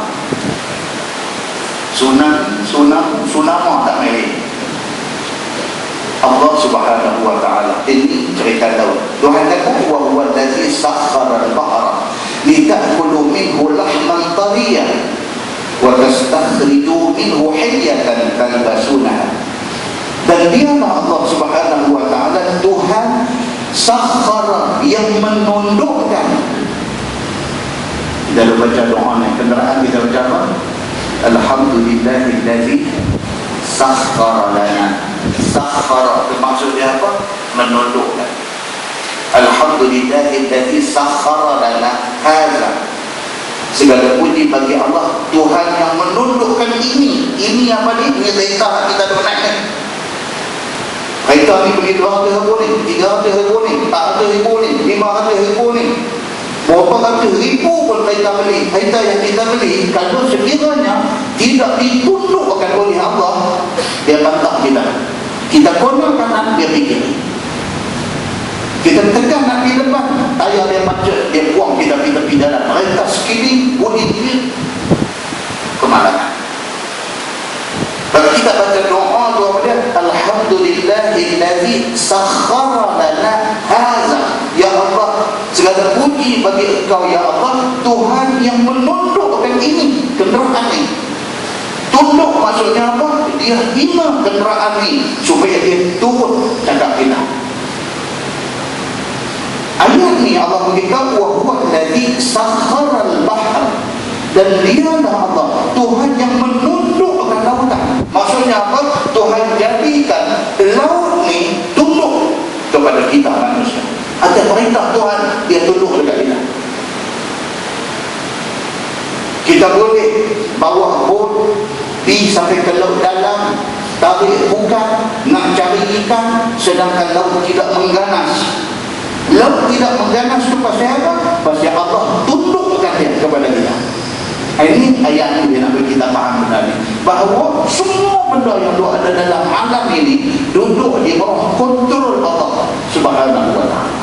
Tsunami tak main. Allah Subhanahu wa ta'ala, ini cerita laut. Tuhan kata wa huwa allazi sakhkhara al-bahra litakulu minhu lahman tariyan wa tastakhriju minhu hilyatan talbasunaha. Dan dialah Allah Subhanahu wa ta'ala Tuhan sakhkhara, yang menundukkan. Kita baca doa ni kenderaan kita baca apa? Alhamdulillahillazi sakhkhara lana. Sakhkhara itu maksudnya apa? Menundukkan. Alhamdulillahillazi sakhkhara lana hadza. Segala puji bagi Allah, Tuhan yang menundukkan ini. Ini apa ni? Ini kereta kita dah naik. Kereta ni pergi 200 ribu ni, 300 ribu ni, 400 ribu ni, 500 ribu ni, berapa ratus ribu pun kita beli. Kereta yang kita beli, kalau sekiranya tidak ditundukkan oleh Allah, dia bantah kita. Kita konak kanan, dia fikir. Kita tekan nak di depan, tayar dia macet, dia buang kita tepi jalan. Mereka sekeliling, budi kemalangan. Kalau kita baca doa dia, Alhamdulillahillazi sakhkhara lana hadza. Ya Allah, segala puji bagi Engkau ya Allah, Tuhan yang menundukkan ini, kenderaan ini. Tunduk maksudnya apa? Dia hina kenderaan ini supaya dia turut cakap kita. Ayat ni Allah beritahu wa huwa allazi sakhkhara al-bahr, dan dialah Allah Tuhan yang menundukkan lautan. Maksudnya apa? Tuhan jadikan laut ni tunduk kepada kita manusia. Ada perintah Tuhan, dia tunduk dekat kita. Kita boleh bawa bot pergi sampai ke laut dalam, tarik bukan nak cari ikan, sedangkan laut tidak mengganas. Laut tidak mengganas itu pasal apa? Pasal Allah tundukkan dia kepada kita. Ini ayat ini dia nak bagi kita faham benda ni, bahawa semua benda yang ada dalam alam ini duduk di bawah kontrol Allah Subhanahu wa ta'ala.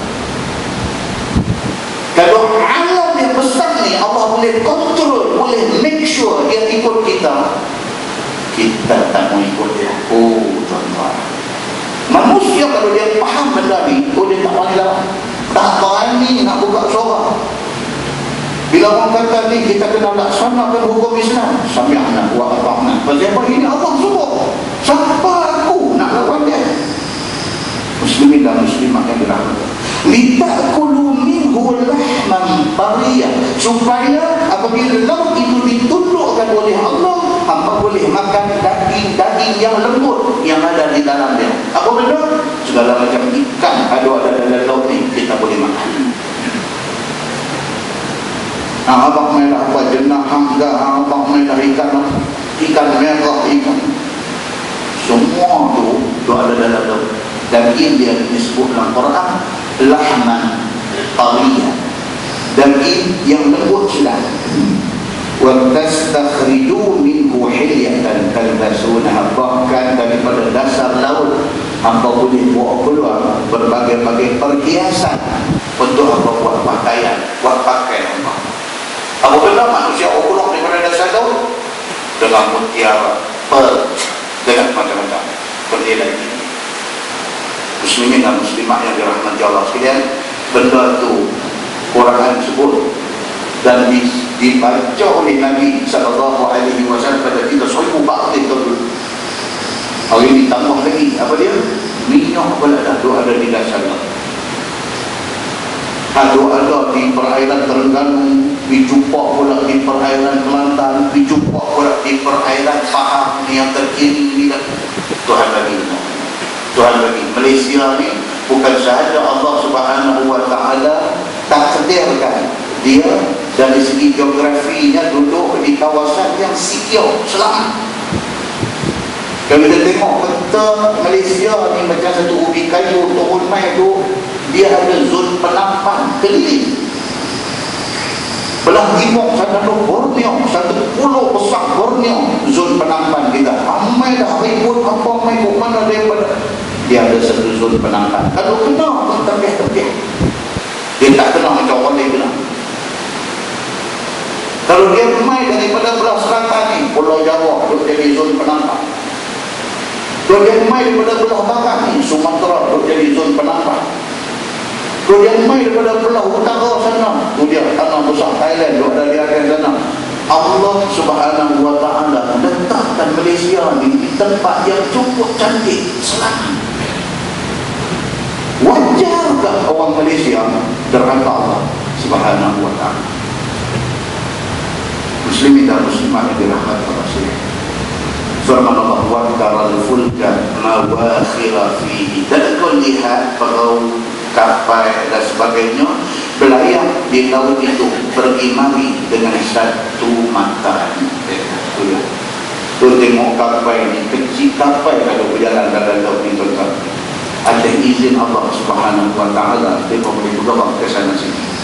Kalau alam yang besar ni Allah boleh kontrol, boleh make sure dia ikut kita, kita tak mau ikut dia. Oh tuan-tuan, manusia kalau dia faham benda ni, dia tak berani nak buka suara. Bila orang kata ni kita kena laksanakan hukum Islam, sami'na wa ata'na. Pasal apa? Ini Allah suruh. Siapa aku nak lawan dia? Muslimin dan muslimat yang dirahmati, litakulu minhu lahman tariyan, supaya apabila laut itu ditundukkan oleh Allah, hamba boleh makan daging-daging yang lembut yang ada di dalam dia. Apa benda? Segala macam ikan ada dalam laut ni kita boleh makan. Abang merah apa jenah hangga, abang merah ikan merah, ikan semua tu ada dalam laut. Daging dia disebut dalam Quran lahman tariyan, daging yang lembut silat. Wa tastakhriju minhu hilyatan talbasunaha, bahkan daripada dasar laut hamba boleh bawa keluar berbagai-bagai perhiasan untuk hamba buat pakaian, buat pakai hamba. Apa benda manusia keluar daripada dasar laut? Dengan mutiara, pearl, dengan macam-macam bernilai tinggi. Muslimin dan muslimat yang dirahmati Allah sekalian, benda tu Quran sebut dan dibaca oleh Nabi SAW pada kita 1000 bakti dulu. Hari ini tambah lagi, apa dia? Minyak pula dah ada di dasar. Ada di perairan Terengganu, dijumpa pula di perairan Kelantan, dijumpa pula di perairan Pahang yang terkini ni dah. Tuhan bagi kita. Tuhan bagi. Malaysia ni bukan sahaja Allah Subhanahu Wa Taala takdirkan dia dari segi geografinya duduk di kawasan yang secure, selamat. Kalau kita tengok peta Malaysia ni macam satu ubi kayu turun mai tu, dia ada zon penampan keliling. Belah timur sana tu Borneo, satu pulau besar Borneo, zon penampan kita. Ramai dah ribut apa mai ke mana daripada. Dia ada satu zon penampan. Kalau kena pun tepiah-tepiah. Dia tak kena macam orang lain kena. Kalau dia mai daripada belah selatan ni, Pulau Jawa duk jadi zon penampan. Kalau dia mai daripada belah barat ni, Sumatera duk jadi zon penampan. Kalau dia mai daripada belah utara sana, tu dia tanah besar Thailand duk ada di atas sana. Allah Subhanahu Wa Taala letakkan Malaysia ni di tempat yang cukup cantik, selamat. Wajarkah orang Malaysia derhaka Allah Subhanahu Wa Taala? Muslimin dan muslimat yang dirahmati Allah sekalian. Firman Allah, wa taral fulka mawakhira fihi, dan kau lihat perahu, kapal dan sebagainya berlayar di laut itu, pergi mari dengan satu mata. Tu tengok kapal ni, kecil kapal kalau berjalan dalam laut ni, tuan-tuan, ada izin Allah Subhanahu Wa Taala, dia boleh bergerak ke sana sini.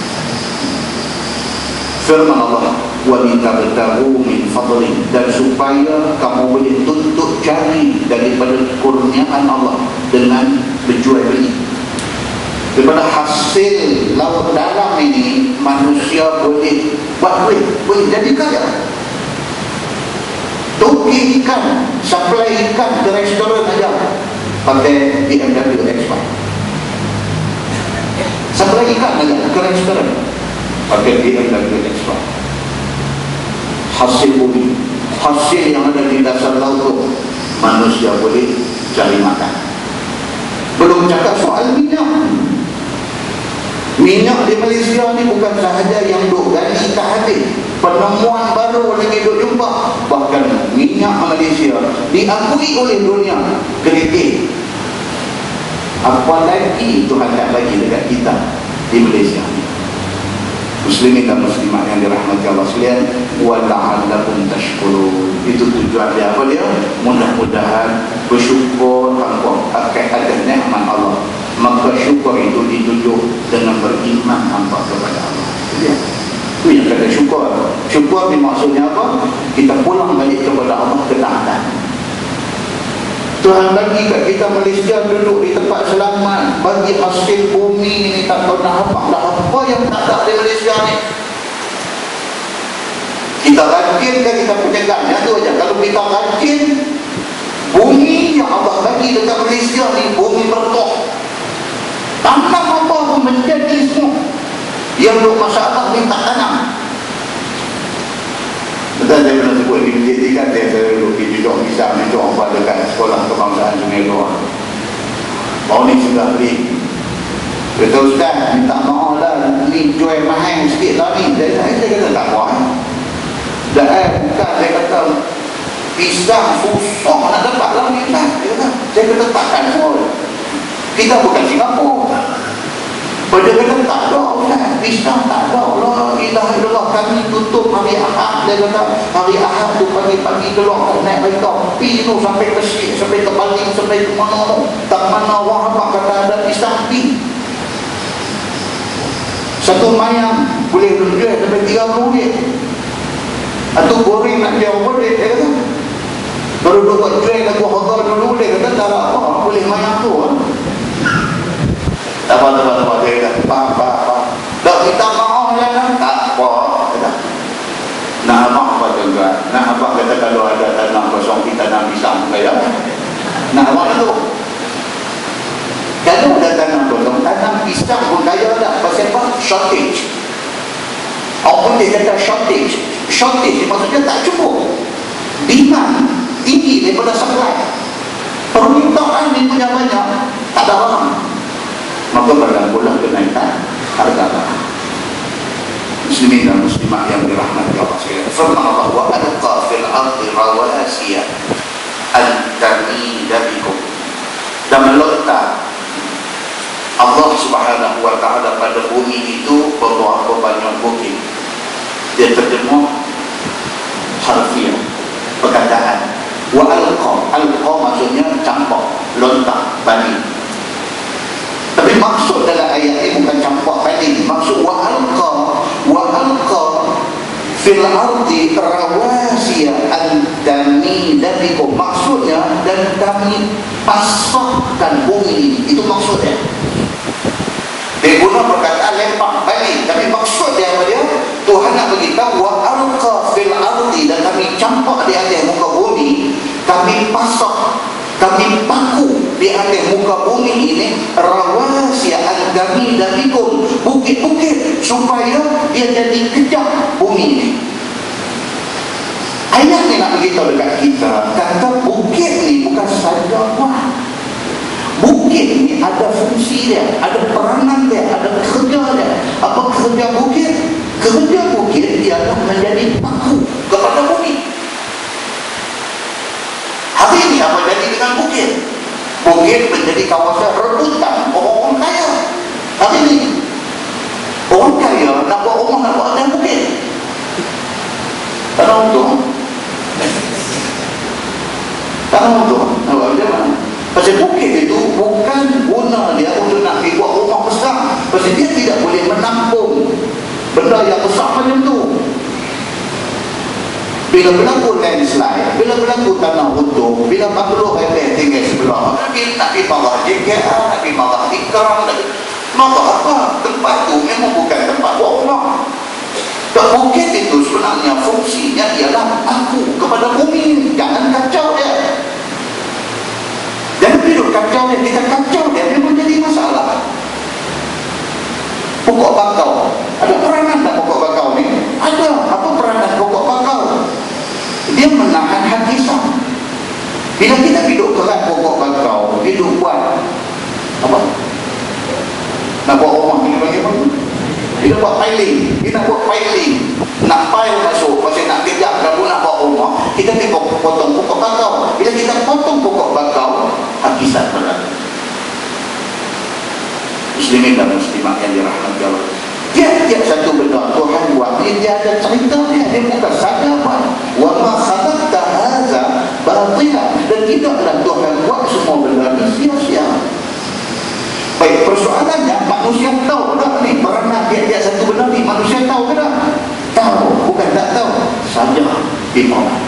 Firman Allah, wa litabtaghu min fadlih, dan supaya kamu boleh tuntut cari daripada kurniaan Allah dengan berjual beli. Daripada hasil laut dalam ini, manusia boleh buat duit, boleh jadi kaya. Toki ikan, supply ikan ke restoran aja pakai BMW X5. Supply ikan aja ke restoran pakai BMW X5. Hasil bumi, hasil yang ada di dasar laut tu, manusia boleh cari makan. Belum cakap soal minyak. Minyak di Malaysia ni bukan sahaja yang duk gali tak habis, penemuan baru lagi duk jumpa. Bahkan minyak Malaysia diakui oleh dunia kredit. Apa lagi Tuhan tak bagi dekat kita di Malaysia ni? Muslimin dan muslimat yang dirahmati Allah sekalian, wa la'allakum tashkurun. Itu tujuan dia apa dia? Mudah-mudahan bersyukur akan ada nikmat Allah. Maka syukur itu ditujuk dengan beriman hamba kepada Allah. Ya. Itu yang kata syukur. Syukur ni maksudnya apa? Kita pulang balik kepada Allah ketaatan. Tuhan bagi kat kita Malaysia duduk di tempat selamat, bagi hasil bumi ni tak tahu nak apa yang tak ada di Malaysia ni. Kita rajin kan kita penjaganya tu aja. Kalau kita rajin, bumi yang Allah bagi dekat Malaysia ni bumi berkah. Tanam apa pun menjadi semua. Yang duk masalah ni tak tanam. Betul saya pernah sebut di masjid ni kan, saya duduk di Jujur Misal ni, apa dekat sekolah kebangsaan Sungai Luar. Baru ni sudah beli. Kata Ustaz, minta maaf lah, ni jual mahal sikit lah ni. Saya kata tak buat. Dan bukan, saya kata pisang susah nak dapat lah ni. Saya kata takkan pun. Kita bukan Singapura. Pada kata tak ada Ustaz, pisang tak ada lah. Ilah kami tutup hari Ahad. Dia kata hari Ahad tu pagi-pagi keluar naik kereta pi tu sampai ke Sik, sampai ke Bali, sampai ke mana tu, tak mana orang apa kata ada pisang pi. Satu mayang boleh jual sampai RM30. Atau goreng nak dia boleh, dia kata. Kalau dia buat jual lagu harga dulu, dia kata tak apa, boleh mayang tu lah. Tak apa, dia kata apa. Tak minta maaf lah, tak apa. Nak abang apa juga? Nak abang kata kalau ada tanah kosong kita tanam pisang kaya. Nak abang tu. Kalau ada tanah kosong, tanam pisang pun kaya tak. Pasal apa? Shortage. Orang dia kata shortage. Shortage maksudnya tak cukup. Demand tinggi daripada supply. Permintaan ni punya banyak, tak ada orang. Maka berlakulah kenaikan harga barang. Muslimin dan muslimat yang dirahmati Allah sekalian. Firman Allah, wa alqa fil ardi rawasiya an tamida bikum. Dan meletak Allah Subhanahu wa ta'ala pada bumi itu beberapa banyak bukit. Dia terjemah harfiah, perkataan. Wa alqa, alqa maksudnya campak, lontar, balik. Tapi maksud dalam ayat ini bukan campak balik. Maksud wa alqa fil ardi rawasiya an tamida bikum. Maksudnya, dan kami pasahkan bumi ini. Itu maksudnya. Dia guna perkataan lempak balik, tapi maksud dia apa dia? Tuhan nak beritahu wa alqa fil ardi, dan kami campak di atas muka bumi, kami pasah, kami paku di atas muka bumi ini rawasiya an tamida bikum, bukit-bukit supaya dia jadi kejap bumi ini. Ayat ni nak beritahu dekat kita, kata bukit ni bukan saja buat. Bukit ni ada fungsi dia, ada peranan dia, ada kerja dia. Apa kerja bukit? Kerja bukit ialah menjadi paku kepada bumi. Hari ini apa jadi dengan bukit? Bukit menjadi kawasan rebutan orang-orang kaya. Hari ini orang kaya nak buat rumah, nak buat atas bukit. Tak ada untung. Tak ada untung. Nak buat macam mana? Pasal bukit itu bukan guna dia untuk nak buat rumah besar. Pasal dia tidak boleh menampung benda yang besar macam tu. Bila berlaku landslide, bila berlaku tanah runtuh, bila banglo hebat tinggal sebelah, nak pergi marah JKA, nak pergi marah Ikram, marah apa? Tempat tu memang bukan tempat buat rumah. Bukit itu sebenarnya fungsinya ialah paku kepada bumi. Jangan kacau dia. Jangan hidup kacau dia. Kita kacau dia memang jadi masalah. Pokok bakau, ada peranan tak pokok bakau ni? Ada. Apa peranan pokok bakau? Dia menahan hadisan. Bila kita hidup kerat pokok bakau, hidup buat apa? Nak buat rumah ni bagaimana? Dia buat piling, dia nak buat piling, nak pile masuk, pasal nak kejap kalau nak buat rumah, kita pergi potong pokok bakau. Bila kita potong pokok bakau, hakikat berlaku. Muslimin dan muslimat yang dirahmati Allah, tiap-tiap satu benda Tuhan buat ni dia ada ceritanya. Dia bukan saja buat wa ma khalaqta hadza batila, dan tidaklah Tuhan buat semua benda ni sia-sia. Baik, persoalannya manusia tahu tak ni peranan tiap-tiap satu benda ni? Manusia tahu ke tak? Tahu, bukan tak tahu saja ditolak.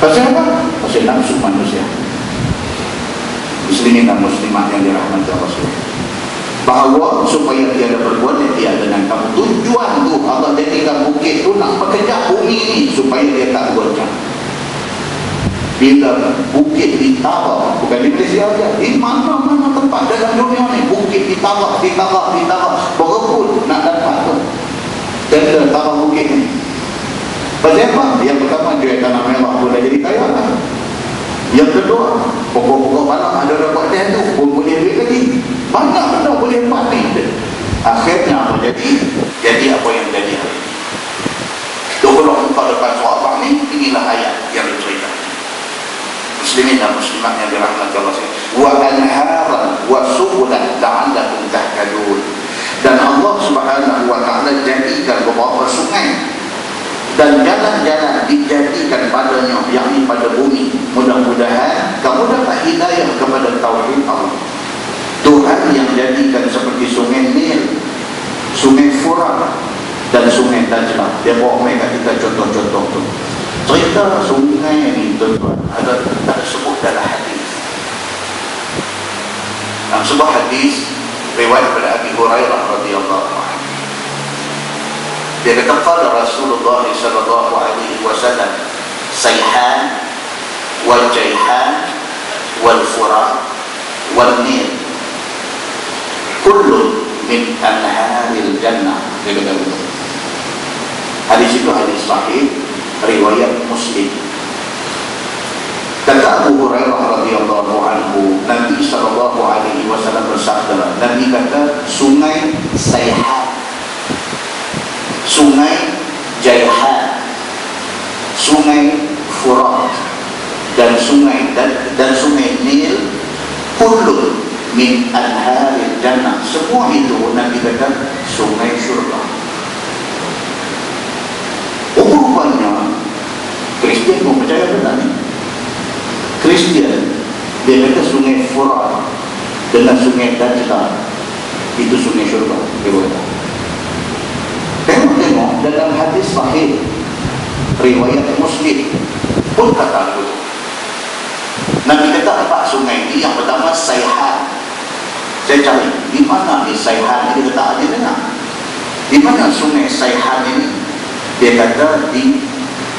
Pasal apa? Pasal nafsu manusia. Muslimin dan muslimat yang dirahmati Allah sekalian, bahawa supaya dia ada berbuat dia dengan kamu. Tujuan tu Allah jadikan bukit tu nak berkejap bumi ni supaya dia tak goncang. Bila bukit ditarak, bukan di Malaysia saja, di mana-mana tempat dalam dunia ni bukit ditarak, berebut nak dapat tu tender tarak bukit ni. Pasal apa? Yang pertama, jual tanah merah pun dah jadi kaya kan? Yang kedua, pokok-pokok mana ada dapat tender tu pun boleh duit lagi. Banyak benda boleh buat ni. Akhirnya apa jadi? Jadi apa yang jadi hari ini. Kalau muka depan suara ni, inilah ayat yang diceritakan. Muslimin dan muslimat yang dirahmati Allah sekalian, wa anharan wa subulan la'allakum tahtadun. Dan Allah Subhanahu wa ta'ala jadikan beberapa sungai dan jalan-jalan dijadikan padanya, yakni pada bumi. Mudah-mudahan kamu dapat hidayah kepada tauhid Allah. Tuhan yang jadikan seperti sungai Nil, sungai Furat dan sungai Dajlah. Dia bawa mereka kita contoh-contoh tu. Cerita sungai ni tuan-tuan ada tak sebut dalam hadis. Dalam sebuah hadis riwayat daripada Abi Hurairah radhiyallahu anhu, dia kata qala Rasulullah sallallahu alaihi wasallam Sayhan wal Jayhan wal Furat wal Nil kullu min anharil jannah. Dia kata begitu. Hadis itu hadis sahih riwayat Muslim. Kata Abu Hurairah radhiyallahu anhu, Nabi sallallahu alaihi wasallam bersabda, Nabi kata, sungai Sayhan, sungai Jayhan, sungai Furat dan sungai Nil, kullun min anharil jannah, semua itu Nabi kata sungai syurga. Rupanya Kristian pun percaya benar ni. Kristian dia kata sungai Furat dengan sungai Dajjal itu sungai syurga. Dia kata, tengok dalam hadis sahih riwayat Muslim pun kata begitu. Nabi kata 4 sungai ini. Yang pertama Sayhan. Saya cari di mana di Sayhan ini, kata aja dengar. Di mana sungai Sayhan ini? Dia kata di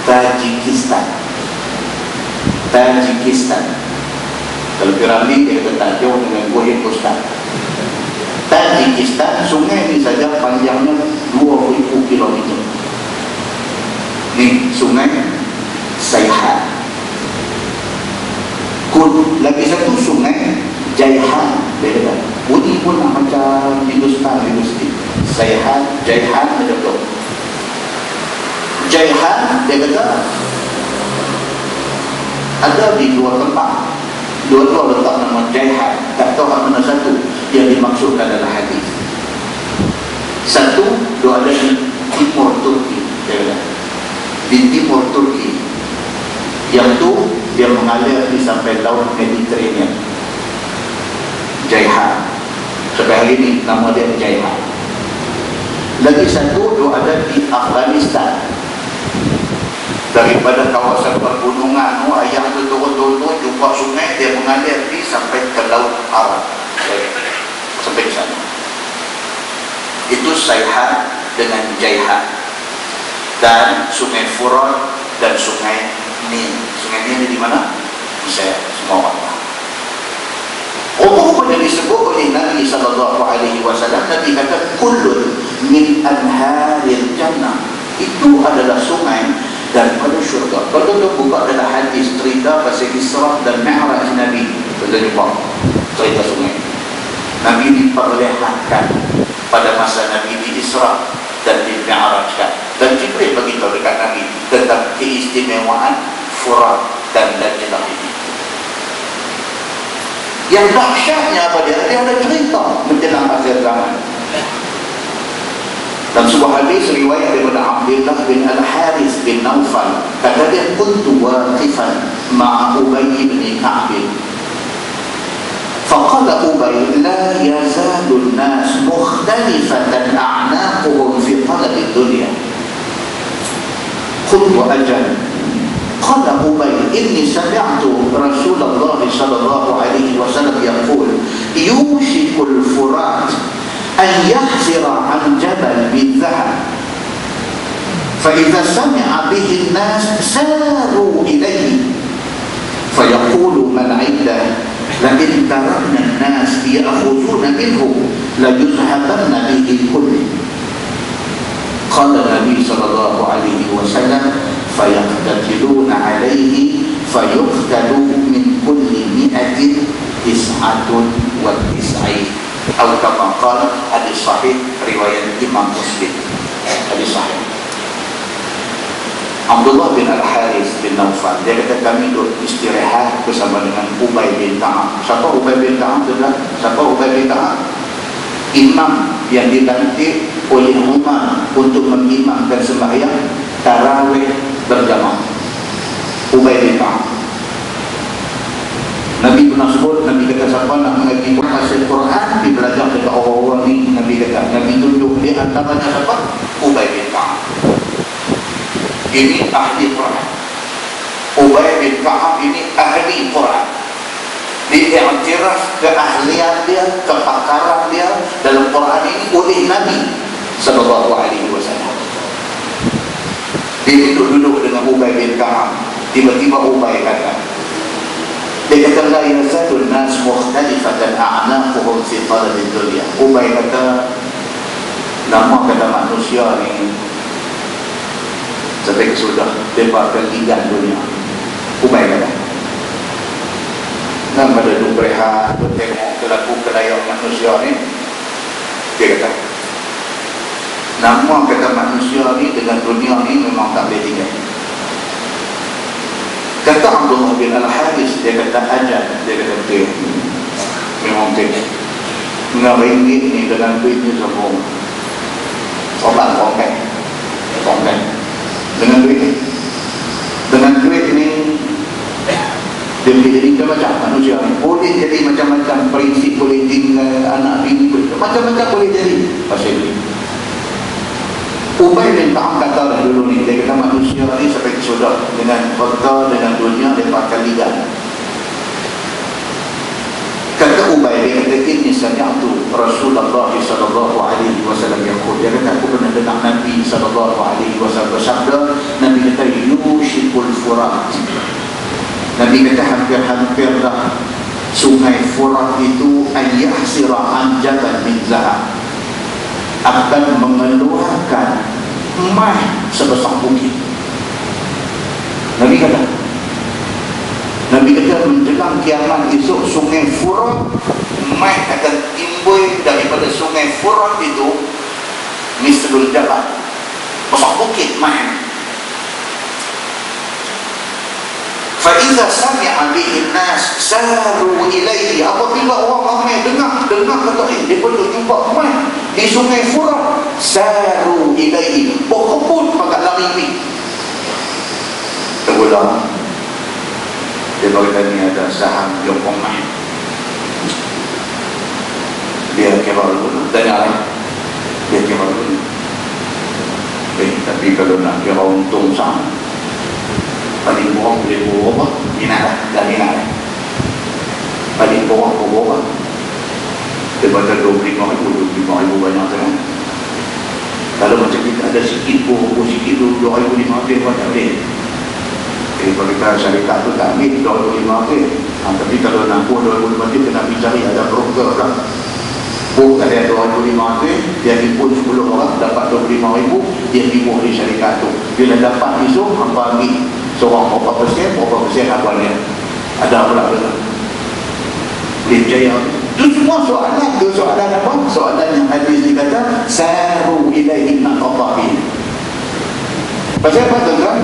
Tajikistan. Kalau Piramid dia kata tak jauh dengan Gua Hindustan. Tajikistan, sungai ini saja panjangnya 20,000 km. Ni sungai Sayhan. Lagi satu sungai Jayhan. Dia kata bunyi pun macam Hindustan. Sayhan, Jayhan macam tu. Jayhan dia kata ada di 2 tempat. Dua-dua letak nama Jayhan. Tak tahu mana satu yang dimaksudkan dalam hadis. Satu, dia ada di timur Turki. Dia kata di timur Turki. Yang tu dia mengalir di sampai laut Mediterranean. Jayhan. Sampai hari ini nama dia Jayhan. Lagi satu dia ada di Afghanistan. Daripada kawasan pergunungan, ayah tu turun jumpa sungai, dia mengalir sampai ke laut Arab, sampai di sana. Itu Sayhan dengan Jayhan. Dan sungai Furat dan sungai Nil. Sungai Nil di mana? Saya semua orang tahu. Rupanya disebut oleh Nabi SAW. Nabi kata kullun min anharil jannah. Itu adalah sungai daripada syurga. Kalau kita buka dalam hadis cerita pasal Isra dan Mi'raj Nabi, kita jumpa cerita sungai. Nabi diperlihatkan pada masa Nabi di Isra dan di Mi'rajkan. Dan Jibril beritahu dekat Nabi tentang keistimewaan Furat dan Dajjal ini. Yang dahsyatnya apa dia? Dia ada cerita menjelang akhir zaman. Dan sebuah hadis riwayat daripada Abdullah bin Al-Harith bin Naufal, kata dia, kuntu waqifan ma'a Ubay bin Ka'b. Faqala Ubay, la yazalu an-nas mukhtalifatan a'naquhum fi talab ad-dunya. Qul wa ajal. Qala Ubay, inni sami'tu Rasulullah sallallahu alaihi wasallam yaqul, yushikul Furat أن يحزر عن جبل بالذهب فإذا سمع به الناس ساروا إليه فيقول من عنده لئن تركنا الناس يأخذون منه ليذهبن به كله. قال النبي صلى الله عليه وسلم فيقتتلون عليه فيقتل من كل 199 atau kama qala. Hadis sahih riwayat Imam Muslim. Hadis sahih. Abdullah bin Al-Harith bin Naufal, dia kata kami duduk istirahat bersama dengan Ubay bin Ka'b. Siapa Ubay bin Ka'b? Siapa Ubay bin Ka'b? Imam yang dilantik oleh Umar untuk mengimamkan sembahyang tarawih berjamaah. Ubay bin Ka'b. Nabi pernah sebut, Nabi kata siapa nak mengaji pasal Quran, dia belajar dekat orang-orang ni. Nabi kata, Nabi tunjuk di antaranya siapa? Ubay bin Ka'b. Ini ahli Quran. Ubay bin Ka'b ini ahli Quran. Diiktiraf keahlian dia, kepakaran dia dalam Quran ini oleh Nabi sallallahu alaihi wasallam. Dia duduk dengan Ubay bin Ka'b. Tiba-tiba Ubay kata, dia kata, la yazalun nas mukhtalifatan a'naquhum fi talab ad-dunya. Ubay kata, nama kata manusia ni sampai sudah dapatkan ikan dunia. Ubay kata. Nah, pada tu berehat, tu tengok kelaku kedaya manusia ni. Dia kata, nama kata manusia ni dengan dunia ni memang tak boleh tinggal. Kata Abdullah bin Al-Haris, dia kata ajal, dia kata betul. Memang betul. Dengan ringgit ni, dengan duit ni semua obat kompen. Dengan duit ni, dia boleh jadi macam-macam manusia ni. Boleh jadi macam-macam prinsip, boleh tinggal anak bini, macam-macam boleh jadi pasal duit. Ubay bin Ka'ab kata dah dulu ni, dia kata manusia ni sampai sudah dengan harta, dengan dunia, dia pakai lidah. Kata Ubay, dia kata ini sami'tu Rasulullah sallallahu alaihi wasallam yaqul. Dia kata aku pernah dengar Nabi sallallahu alaihi wasallam bersabda. Nabi kata yushikul furat. Nabi kata hampir-hampir dah sungai Furat itu ayyahsira an jabal min zahab, akan mengeluarkan emas sebesar bukit. Nabi kata menjelang kiamat esok sungai Furat, emas akan timbul daripada sungai Furat itu mislul jabal, besar bukit emas. Faiza sami'a bihi an-nas saru ilaihi. Apabila orang ramai dengar kata dia perlu jumpa emas di sungai Furat, saru ilaihi, berkebut pakai lari ni. Terulang dia berkata ni ada saham jokong emas. Dia kira dulu, tanya dia kira dulu. Tapi kalau nak kira untung saham, paling kurang boleh berapa? Minat lah, dah minat lah. Paling kurang berapa? Daripada 25,000 banyak sangat. Kalau macam kita ada sikit pun, sikit tu 2,500 pun tak boleh. Kalau kita syarikat tu tak ambil 2,500. Tapi kalau nak pun 2,500 kena pergi cari ada broker kan. Pun ada 2,500, dia himpun 10 orang dapat 25,000, dia himpun di syarikat tu. Bila dapat esok, hampa ambil seorang berapa persen apa dia. Ada pula betul. Dia percaya. Itu semua soalan. Itu soalan apa? Soalan yang hadis dikata saru ilaihi naqabahi. Pasal apa tuan-tuan?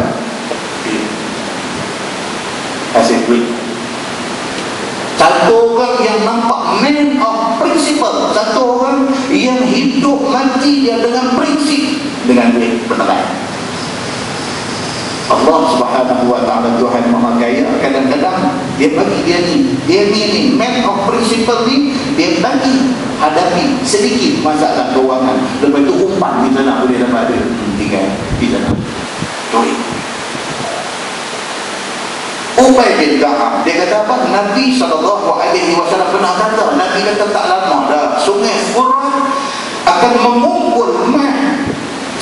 Asyik duit. Satu orang yang nampak man of principle, satu orang yang hidup mati dia dengan prinsip, dengan duit beneran. Allah Subhanahu wa ta'ala Tuhan Maha Kaya, kadang-kadang dia bagi dia ni man of principle ni, dia bagi hadapi sedikit masalah kewangan, lepas itu umpan kita nak boleh dapat duit, tinggal kita nak duit. Ubay bin Ka'ab, dia kata apa? Nabi SAW pernah kata, Nabi kata tak lama dah sungai Furat akan mengumpul emas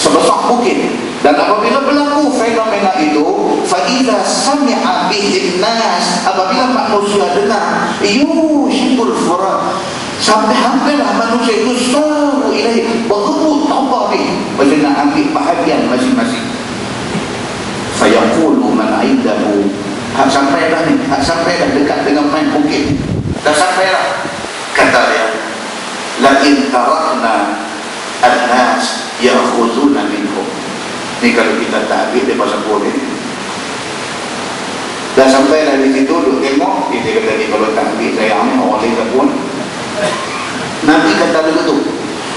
sebesar bukit. Dan apabila berlaku fenomena itu, faiza sami'a bihi an-nas, apabila manusia dengar yushikul Furat, sampai hampirlah manusia itu saru ilahi, berebut tababi, macam nak ambil bahagian masing-masing. Fayaqulu man 'indahu, hak sampai dah ni, hak sampai dah dekat dengan main bukit, dah sampai dah. Kata dia, la in tarakna an-nas ya'khuduna minhum. Ni kalau kita tak ambil dia pasal boleh. Dah sampai dah di situ, duduk tengok, dia kata ni kalau tak ambil saya ni orang lain tak pun. Nabi kata begitu,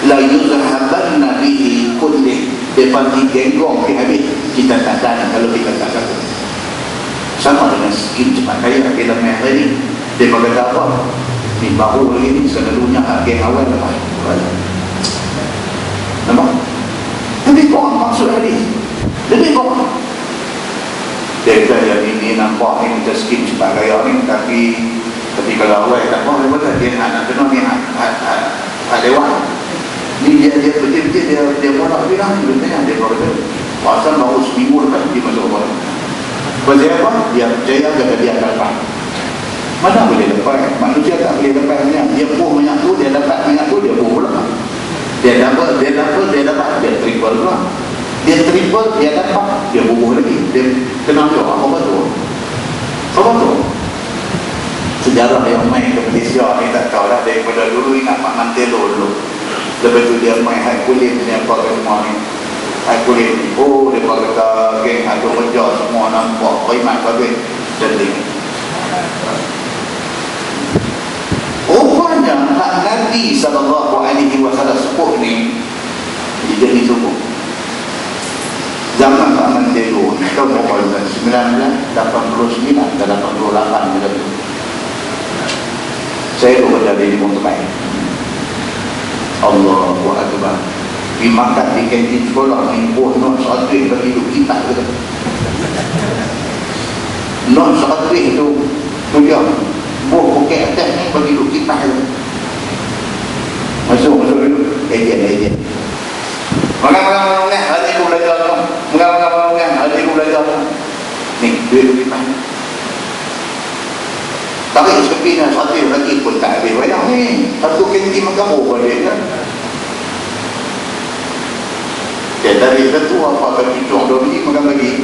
la yuzhabanna bihi kullih, dia panggil genggong dia habis. Kita tak ada kalau kita tak satu. Sama dengan skin cepat kaya dalam hari ni. Dia berkata apa? Ni baru lagi ni selalunya geng awal lepas. Nampak? Lebih kurang maksud hadis. Lebih kurang. Dia kata yang ini nampak ni macam skin cepat kaya ni, tapi kalau awal tak apa, dia kata dia nak kena ni dewan. Ni dia betul-betul dia bolak bilang ni betul dia berkata pasal baru seminggu lepas dia masuk orang. Pasal apa? Dia percaya kata dia akan lepas. Mana boleh lepas? Manusia tak boleh lepas minyak. Dia puh minyak tu, dia dapat minyak tu, dia puh pula. Dia dapat, dia triple pula. Dia triple, dia dapat, dia bubuh lagi, dia kena tu apa betul sejarah yang main ke Malaysia ni tak tahu dah. Daripada dulu ingat Pak Mantelo dulu, lepas tu dia main high kulit ni apa ke semua ni, high kulit ni, oh dia kata geng ada kerja semua nampak rimat bagus jadi rupanya hak Nabi SAW sebut ni dia jadi subuh zaman Pak Mantelo tahun berapa 1989 dan 88 bila tu saya tu berada di Timur Tengah. Allahu Akbar. Dimakan di kantin sekolah ni pun non satu bagi hidup kita ke. Non satu itu dia buah poket atas ni bagi hidup kita ke. Masuk dulu. Ejen. Mengang hati ku belajar tu. Mengang hati ku belajar tu. Ni duit kita. Tapi sebenarnya satu lagi pun tak habis banyak ni. Satu kantin makan apa dia kan. Dari itu apa bagi cuang dah beli makan lagi.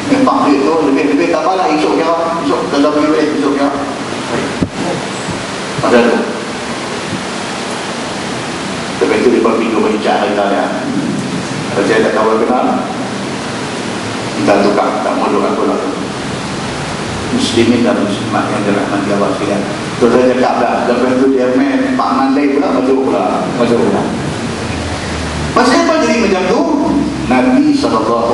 Memang duit tu lebih tak apalah esok dalam duit esoknya. Ada tu. Lepas itu dia pergi ke bincang hari tadi. Kalau saya tak kawan kenal, kita tukar tak mau aku lah. Muslimin dan muslimat yang dirahmati Allah sekalian. Terus saya cakap dah, lepas tu dia main Pak Mandai pula masuk pula. Pasal apa jadi macam tu? Nabi SAW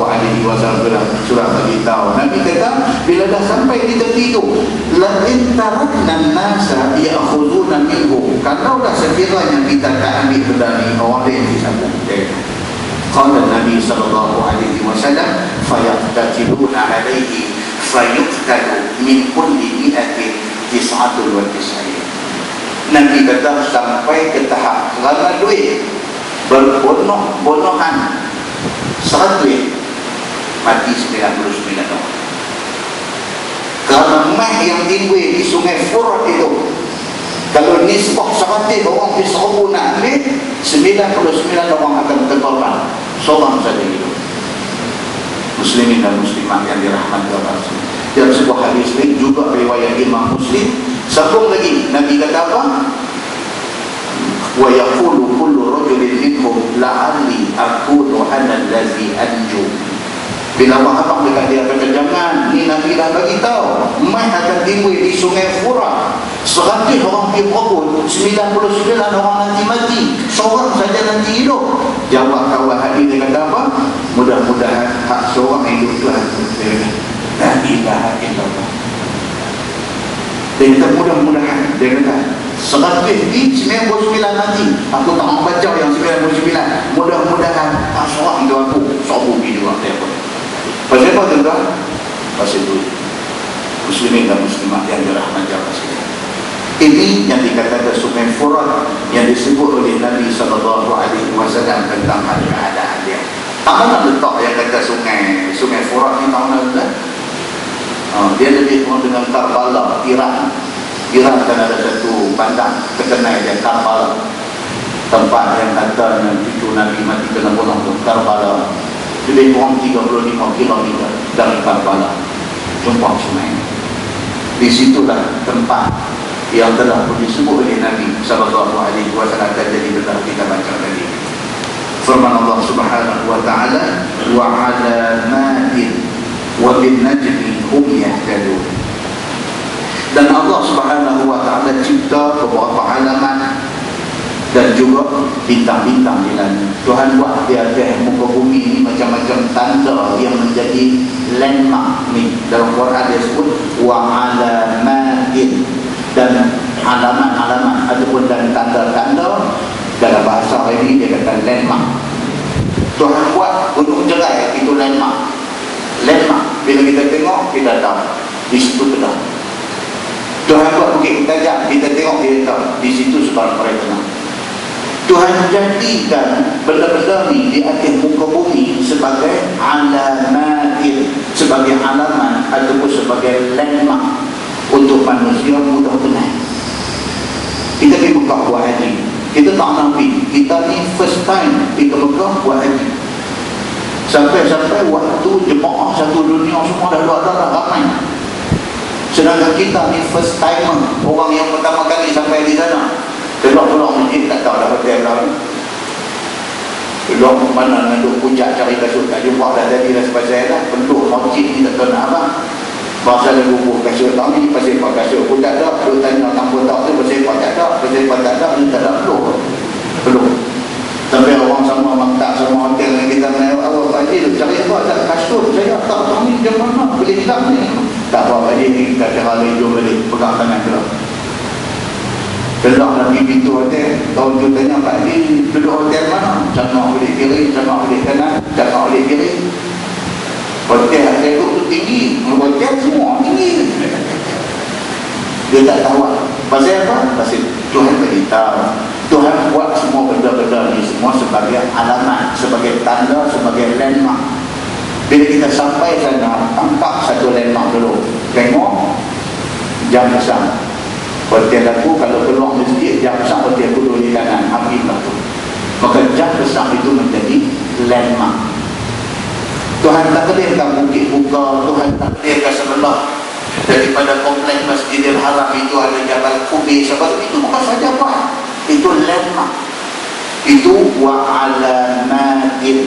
surah bagi tahu. Nabi kata bila dah sampai di tepi tu, la in tarakna an-nasa ya'khuduna minhu. Kalau dah sekiranya kita tak ambil benda ni, orang lain bisa ambil. Qala Nabi SAW fayaqtatiluna alaihi fayuqtalu min kulli mi'atin 99. Nabi kata sampai ke tahap kerana duit berbonohan 100 mati 99 orang. Kerana mah yang timbul di Sungai Furat itu, kalau nisbah 100 orang diserbu nak ambil, 99 orang akan terkorban. Seorang saja itu. Muslimin dan muslimat yang dirahmati Allah. Dalam sebuah hadis ini juga riwayat Imam Muslim, sambung lagi Nabi kata apa? Wa yaqulu kullu rajulin minhum la'alli akunu ana allazi anju. Bila abang dekat dia kata jangan, ni Nabi dah bagi tahu mai akan timbul di Sungai Furat 100 orang pergi berebut, 99 orang nanti mati, seorang saja nanti hidup. Jawab kawan hadis dia kata apa? Mudah-mudahan hak seorang hidup Tuhan. La ilaha illallah. Dia kata mudah-mudahan, dia kata 100 di 99 nanti aku tak mau baca yang 99. Mudah-mudahan hak seorang hidup aku sobu hidup aku. Pasal apa tuan-tuan? Pasal itu muslimin dan muslimat yang dirahmati Allah sekalian. Ini yang dikatakan Sungai Furat yang disebut oleh Nabi SAW tentang keadaan dia. Tak mana letak yang kata Sungai Furat ni, tak mana letak. Dia lebih kurang dengan Karbala, Iran. Iran kan ada satu bandar terkenal dia, Karbala. Tempat yang kata cucu Nabi mati kena bunuh tu, Karbala. Lebih kurang 35 km dari Karbala, tumpang sungai. Di situlah tempat yang telah disebut oleh Nabi SAW jadi benar kita baca tadi. Firman Allah Subhanahu wa taala, wa 'alamatin wa bin najmi hum yahtadun. Dan Allah Subhanahu wa taala cipta beberapa alamat dan juga bintang-bintang di langit. Tuhan buat di atas muka bumi ini macam-macam tanda yang menjadi landmark ni. Dalam Quran dia sebut wa alamatin, dan alamat-alamat ataupun dan tanda-tanda. Dalam bahasa ini dia kata landmark. Tuhan buat Gunung Jerai itu landmark. Landmark bila kita tengok kita tahu di situ benar. Tuhan buat Bukit Tajam, kita tengok kita tahu di situ sebarang mereka. Tuhan jadikan benda-benda ni di atas muka bumi sebagai alamatin, sebagai alamat ataupun sebagai landmark untuk manusia mudah kenal. Kita pergi Mekah buat haji, kita tak nampi, kita ni first time pergi ke Mekah buat haji. Sampai-sampai waktu jemaah satu dunia semua dah ramai. Sedangkan kita ni first timer, orang yang pertama kali sampai di sana. Keluar-keluar masjid tak tahu dah hotel dah. Keluar mana nak duduk puncak cari kasut, tak jumpa dah tadi dah sepasal dah. Penduk masjid ni tak tahu nak apa. Pasal dia bubuh kasut tak ni, pasal apa kasut pun tak ada. Dia tanya tanpa tak tu, pasal apa tak ada, pasal apa tak ada, ni tak ada peluk. Sampai orang sama maktab sama hotel yang kita menaik awal Pak Haji tu cari apa tak kasut, saya tak tahu ni macam mana boleh hilang ni. Tak apa Pak Haji ni kita cakap lagi jom balik pegang tangan keluar. Keluar lagi pintu hotel, tahun tu tanya Pak Haji duduk hotel mana? Cakap boleh kiri, cakap boleh kanan, cakap boleh kiri. Hotel tu tinggi, hotel semua tinggi. Dia tak tahu pasal apa? Pasal Tuhan beritahu, Tuhan buat semua benda-benda ni semua sebagai alamat, sebagai tanda, sebagai landmark. Bila kita sampai sana, angkat satu landmark dulu, tengok jam besar. Hotel aku kalau keluar masjid, jam besar hotel aku duduk di kanan, ambil tu. Maka jam besar itu menjadi landmark. Tuhan takdirkan bukit buka, Tuhan takdirkan sebelah daripada kompleks Masjidil Haram itu ada Jabal Qubais. Sebab itu bukan saja apa, itu landmark, itu wa'alamatin,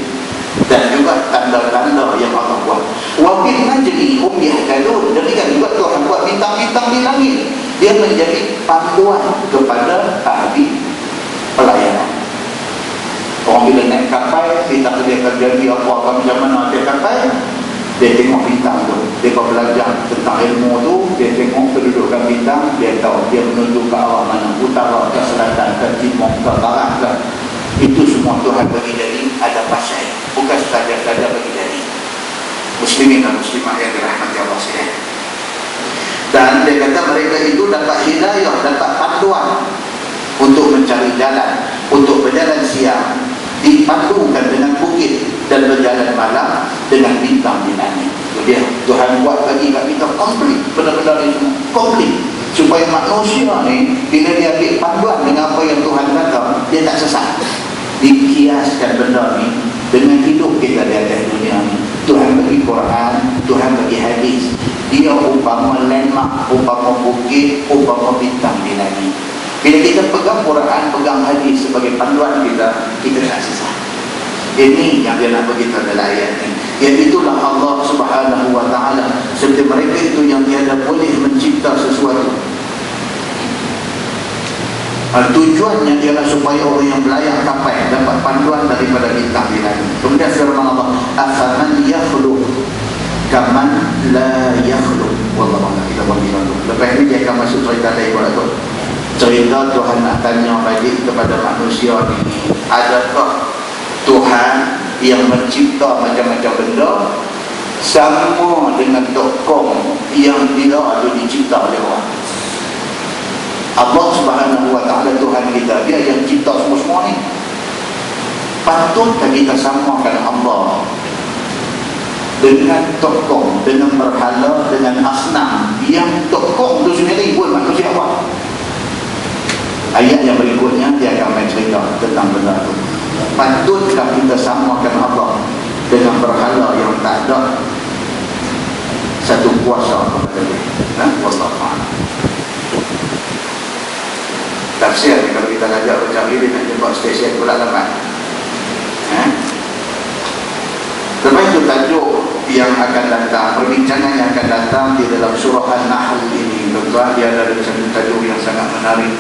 dan juga tanda-tanda yang Allah buat. Wa bil najmi hum yahtadun. Demikian juga Tuhan buat bintang-bintang di langit, dia menjadi panduan kepada ahli pelayanan. Orang bila naik kapal, kita dia terjadi apa-apa macam mana dia kapal, dia tengok bintang tu, dia belajar tentang ilmu tu, dia tengok kedudukan bintang, dia tahu dia menuju ke arah mana, utara ke selatan ke timur ke barat ke. Itu semua Tuhan bagi jadi ada pasal, bukan saja-saja bagi jadi. Muslimin dan muslimah yang dirahmati Allah sekalian. Dan dia kata mereka itu dapat hidayah, dapat panduan untuk mencari jalan, untuk berjalan siang dipandukan dengan bukit, dan berjalan malam dengan bintang di langit. Dia Tuhan buat bagi kat kita komplit, benda-benda ni semua komplit, supaya manusia ni bila dia ambil panduan dengan apa yang Tuhan kata, dia tak sesat. Dikiaskan benda ni dengan hidup kita di atas dunia ni. Tuhan bagi Quran, Tuhan bagi hadis, dia umpama landmark, umpama bukit, umpama bintang di langit. Bila kita pegang Quran, pegang hadis sebagai panduan kita, kita tak sesat. Ini yang dia nak beritahu dalam ayat ini. Iaitulah Allah Subhanahu wa ta'ala, seperti mereka itu yang tiada boleh mencipta sesuatu. Tujuannya ialah supaya orang yang berlayar kapal dapat panduan daripada bintang di langit. Kemudian firman Allah, afaman yakhluq kaman la yakhluq. Wallahu a'lam. Kita bagi dulu. Lepas ini dia akan masuk cerita lain pula tu. Cerita Tuhan nak tanya balik kepada manusia ni, adakah Tuhan yang mencipta macam-macam benda sama dengan dokong yang tidak ada dicipta oleh orang? Allah Subhanahu wa ta'ala Tuhan kita, dia yang cipta semua ni. Patutkah kita samakan Allah dengan tokong, dengan berhala, dengan asnam yang tokong tu sendiri pun manusia apa? Ayat yang berikutnya dia akan mencerita tentang benda itu. Patutkah kita samakan Allah dengan berhala yang tak ada satu kuasa kepada dia? Wallahu a'lam. Tafsir ni kalau kita ngajak macam ini, nak jumpa stesen pula lambat. Lepas itu tajuk yang akan datang, perbincangan yang akan datang di dalam surah An-Nahl ini, tuan-tuan, dia ada satu tajuk yang sangat menarik.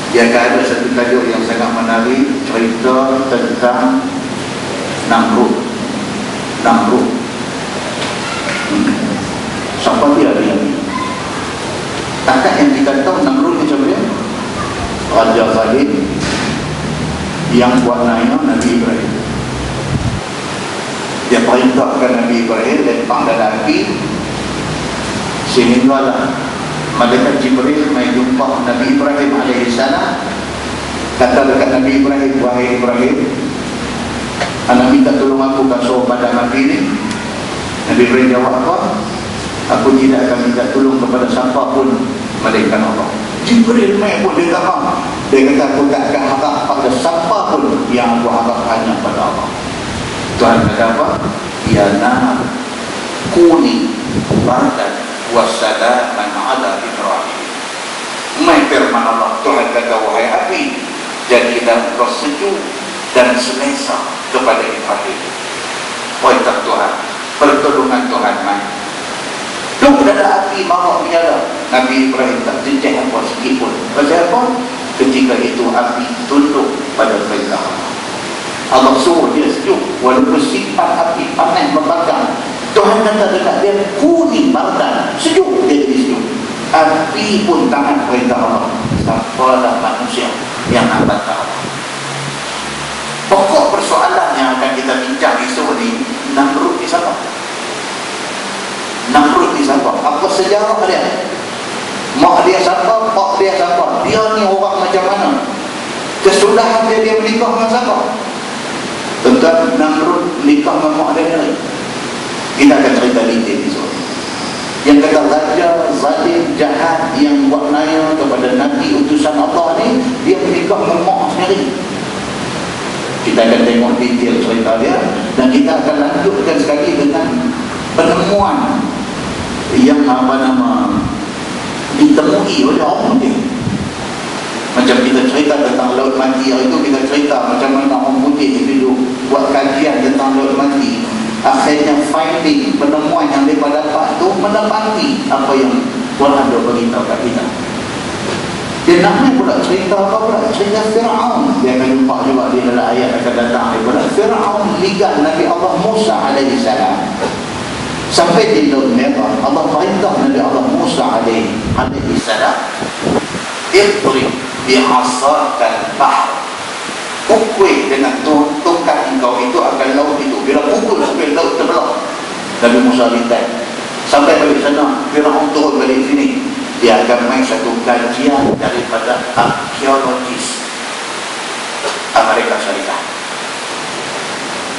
Dia akan ada satu tajuk yang sangat menarik, cerita tentang Namrud. Siapa dia ni? Takat yang kita tahu Namrud ni macam dia, Raja Zalim yang buat naya Nabi Ibrahim. Dia perintahkan Nabi Ibrahim lempang dalam api, sehinggalah malaikat Jibril mai jumpa Nabi Ibrahim alaihissalam. Kata dekat Nabi Ibrahim, wahai Ibrahim, anak minta tolong aku basuh badan api ni. Nabi Ibrahim jawab apa? Aku tidak akan minta tolong kepada siapa pun melainkan Allah. Jibril mai pun dia tak. Dia kata aku tak akan harap pada siapa pun, yang aku harap hanya pada Allah. bila engkau sejuk dan selesa kepada Ibrahim. Wahai Tuhan, pertolongan Tuhan main. Duk ada api marak menyala, Nabi Ibrahim tak jejak apa sikit pun. Pasal apa? Ketika itu api tunduk pada perintah Allah suruh dia sejuk, walaupun sifat api panas membakar. Tuhan kata dekat dia, kuni bardan, sejuk, dia jadi sejuk. Api pun taat perintah Allah. Siapalah manusia yang nak bakar Allah. Pokok persoalan yang akan kita bincang esok ni, Namrud ni siapa? Namrud ni siapa? Apa sejarah dia? Mak dia siapa? Pak dia siapa? Dia ni orang macam mana? Kesudahan dia menikah dengan siapa? Tentang Namrud nikah dengan mak dia ni. Kita akan cerita detail ni semua. Yang kata raja zalim jahat yang buat naya kepada Nabi utusan Allah ni, dia menikah dengan mak sendiri. Kita akan tengok detail cerita dia, dan kita akan lanjutkan sekali dengan penemuan yang ditemui oleh orang putih. Macam kita cerita tentang Laut Mati hari itu, kita cerita macam mana orang putih dulu buat kajian tentang Laut Mati. Akhirnya finding, penemuan yang mereka dapat tu mendapati apa yang Quran dah beritahu kat kita. Dia nak pula cerita apa pula? Cerita Fir'aun. Dia akan jumpa juga di dalam ayat akan datang daripada Fir'aun ligat Nabi Allah Musa AS. Sampai di Laut Merah, Allah perintah Nabi Allah Musa AS, Iqri bi'asakal bahr, pukul dengan tongkat engkau itu akan laut itu. Bila pukul sampai laut terbelah, Nabi Musa lihat. Sampai balik sana, Fir'aun turun balik sini. Dia akan main satu kajian daripada arkeologis Amerika Syarikat.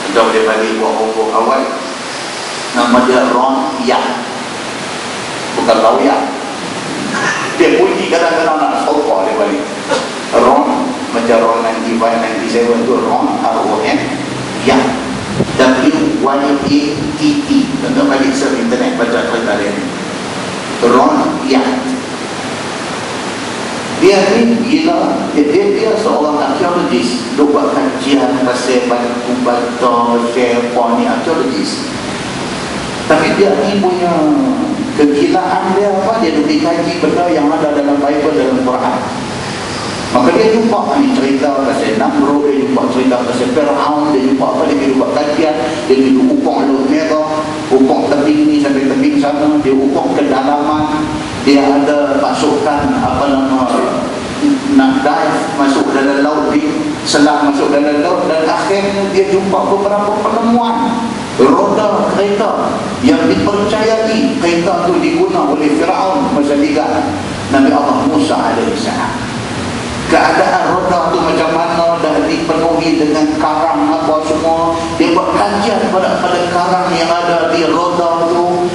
Untuk dia balik buat hukum awal, nama dia Ron Yang, bukan Lawyang. Dia bunyi kadang-kadang nak sopa dia balik. Ron macam Ron 95, 97 tu Ron, R-O-N, Yang, W-Y-A-T-T. Tentu balik surf internet baca cerita dia ni. Ron Yang. Dia ni gila, dia seorang arkeologis. Dia buat kajian pasal batu-batu, siapa ni arkeologis. Tapi dia ni punya kegilaan dia apa? Dia pergi kaji benda yang ada dalam Bible, dalam Quran. Maka dia jumpa ni cerita pasal Namrud, dia jumpa cerita pasal Fir'aun, dia jumpa apa, dia buat kajian, dia pergi ukur Laut Merah, ukur tebing ni sampai tebing sana, dia ukur kedalaman, dia ada pasukan nak dive masuk dalam laut, selam masuk dalam laut, dan akhirnya dia jumpa beberapa penemuan roda kereta yang dipercayai kereta tu diguna oleh Fir'aun masa ligat Nabi Allah Musa AS. Keadaan roda tu macam mana, dah dipenuhi dengan karang apa semua. Dia buat kajian pada karang yang ada di roda tu,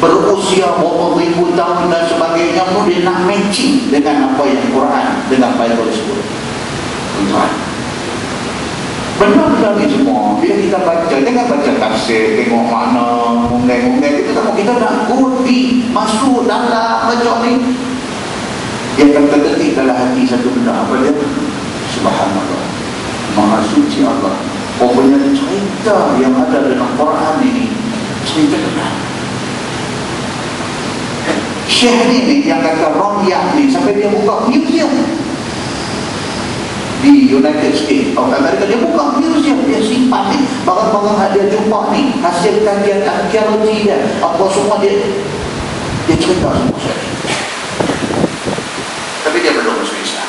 berusia berapa ribu tahun dan sebagainya tu. Dia nak matching dengan apa yang Quran, dengan Bible sebut. Benda-benda ni semua bila kita baca, jangan baca tafsir, tengok makna, mungkin kita nak gudi masuk dalam macam ni. Dia akan terketik dalam hati satu benda. Apa dia? Subhanallah, Maha Suci Allah. Pokoknya cerita yang ada dalam Quran ini cerita benar. Syekh ni yang kata Ron Yang ni sampai dia buka museum di United States of America. Dia buka museum, dia simpan ni barang-barang yang dia jumpa ni, hasil kajian arkeologi dia, apa semua dia cerita semua sekali. Tapi dia belum masuk Islam.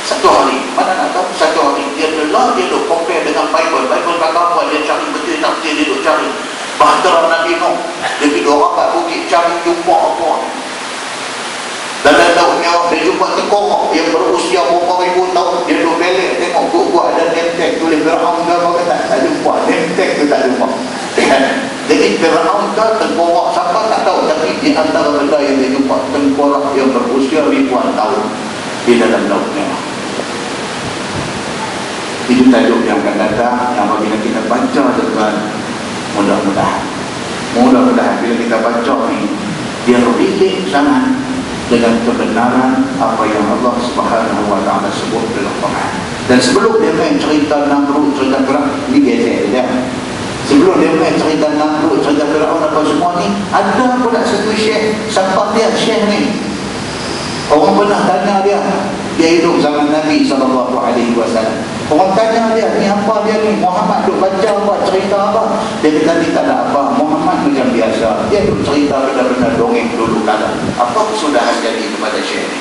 Satu hari, mana nak tahu, satu hari dia duk compare dengan Bible kata apa, dia cari betul tafsir, dia duk cari bahtera Nabi Nuh. Dia pergi rapat bukit cari jumpa apa. Dalam Laut Merah dia jumpa tengkorak yang berusia berapa ribu tahun. Dia duk belek tengok gua ada name tag tulis Fir'aun ke apa, tak jumpa. Name tag tu tak jumpa. Jadi Fir'aun ke tengkorak siapa tak tahu, tapi di antara benda yang dia jumpa tengkorak yang berusia ribuan tahun di dalam Laut Merah. Itu tajuk yang akan datang, yang bagi kita baca dengan mudah-mudahan bila kita baca ni dia relate sangat dengan kebenaran apa yang Allah Subhanahu wa taala sebut dalam Quran. Dan sebelum dia main cerita Namrud, cerita Firaun, ni biasa saja. Sebelum dia main cerita Namrud, cerita Firaun apa semua ni, ada pula satu syekh, siapa dia syekh ni? Orang pernah tanya dia hidup zaman Nabi SAW. Orang tanya dia, ni apa dia ni? Muhammad duk baca apa, cerita apa? Dia kata, ni tak ada apa, Muhammad macam biasa. Dia duk cerita benda-benda dongeng dulu kala. Apa kesudahan jadi kepada syekh ni?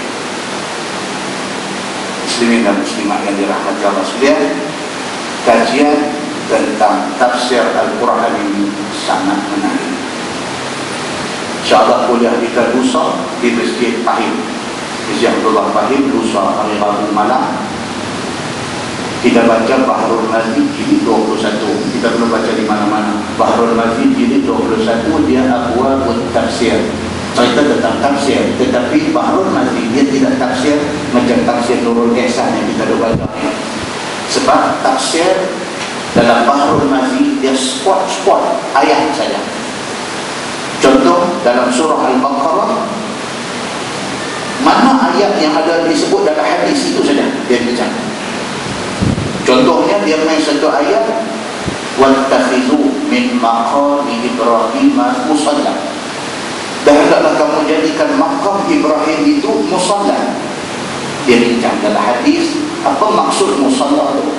Muslimin dan muslimat yang dirahmati Allah sekalian, kajian tentang tafsir Al-Quran ini sangat menarik. InsyaAllah kuliah kita lusa di Masjid Fahim, Masjid Abdullah Fahim, lusa hari Rabu malam. Kita baca Bahrul Mazid jilid 21. Kita belum baca di mana-mana. Bahrul Mazid jilid 21, dia abwabut tafsir, cerita tentang tafsir. Tetapi Bahrul Mazid dia tidak tafsir macam tafsir Nurul Ihsan yang kita dah baca. Sebab tafsir dalam Bahrul Mazid dia spot-spot ayat saja. Contoh dalam surah Al-Baqarah, mana ayat yang ada disebut dalam hadis itu saja dia baca. Contohnya dia main satu ayat, wattakhidhu min maqami Ibrahim musalla. Dan hendaklah kamu jadikan maqam Ibrahim itu musalla. Dia bincang dalam hadis, apa maksud musalla itu?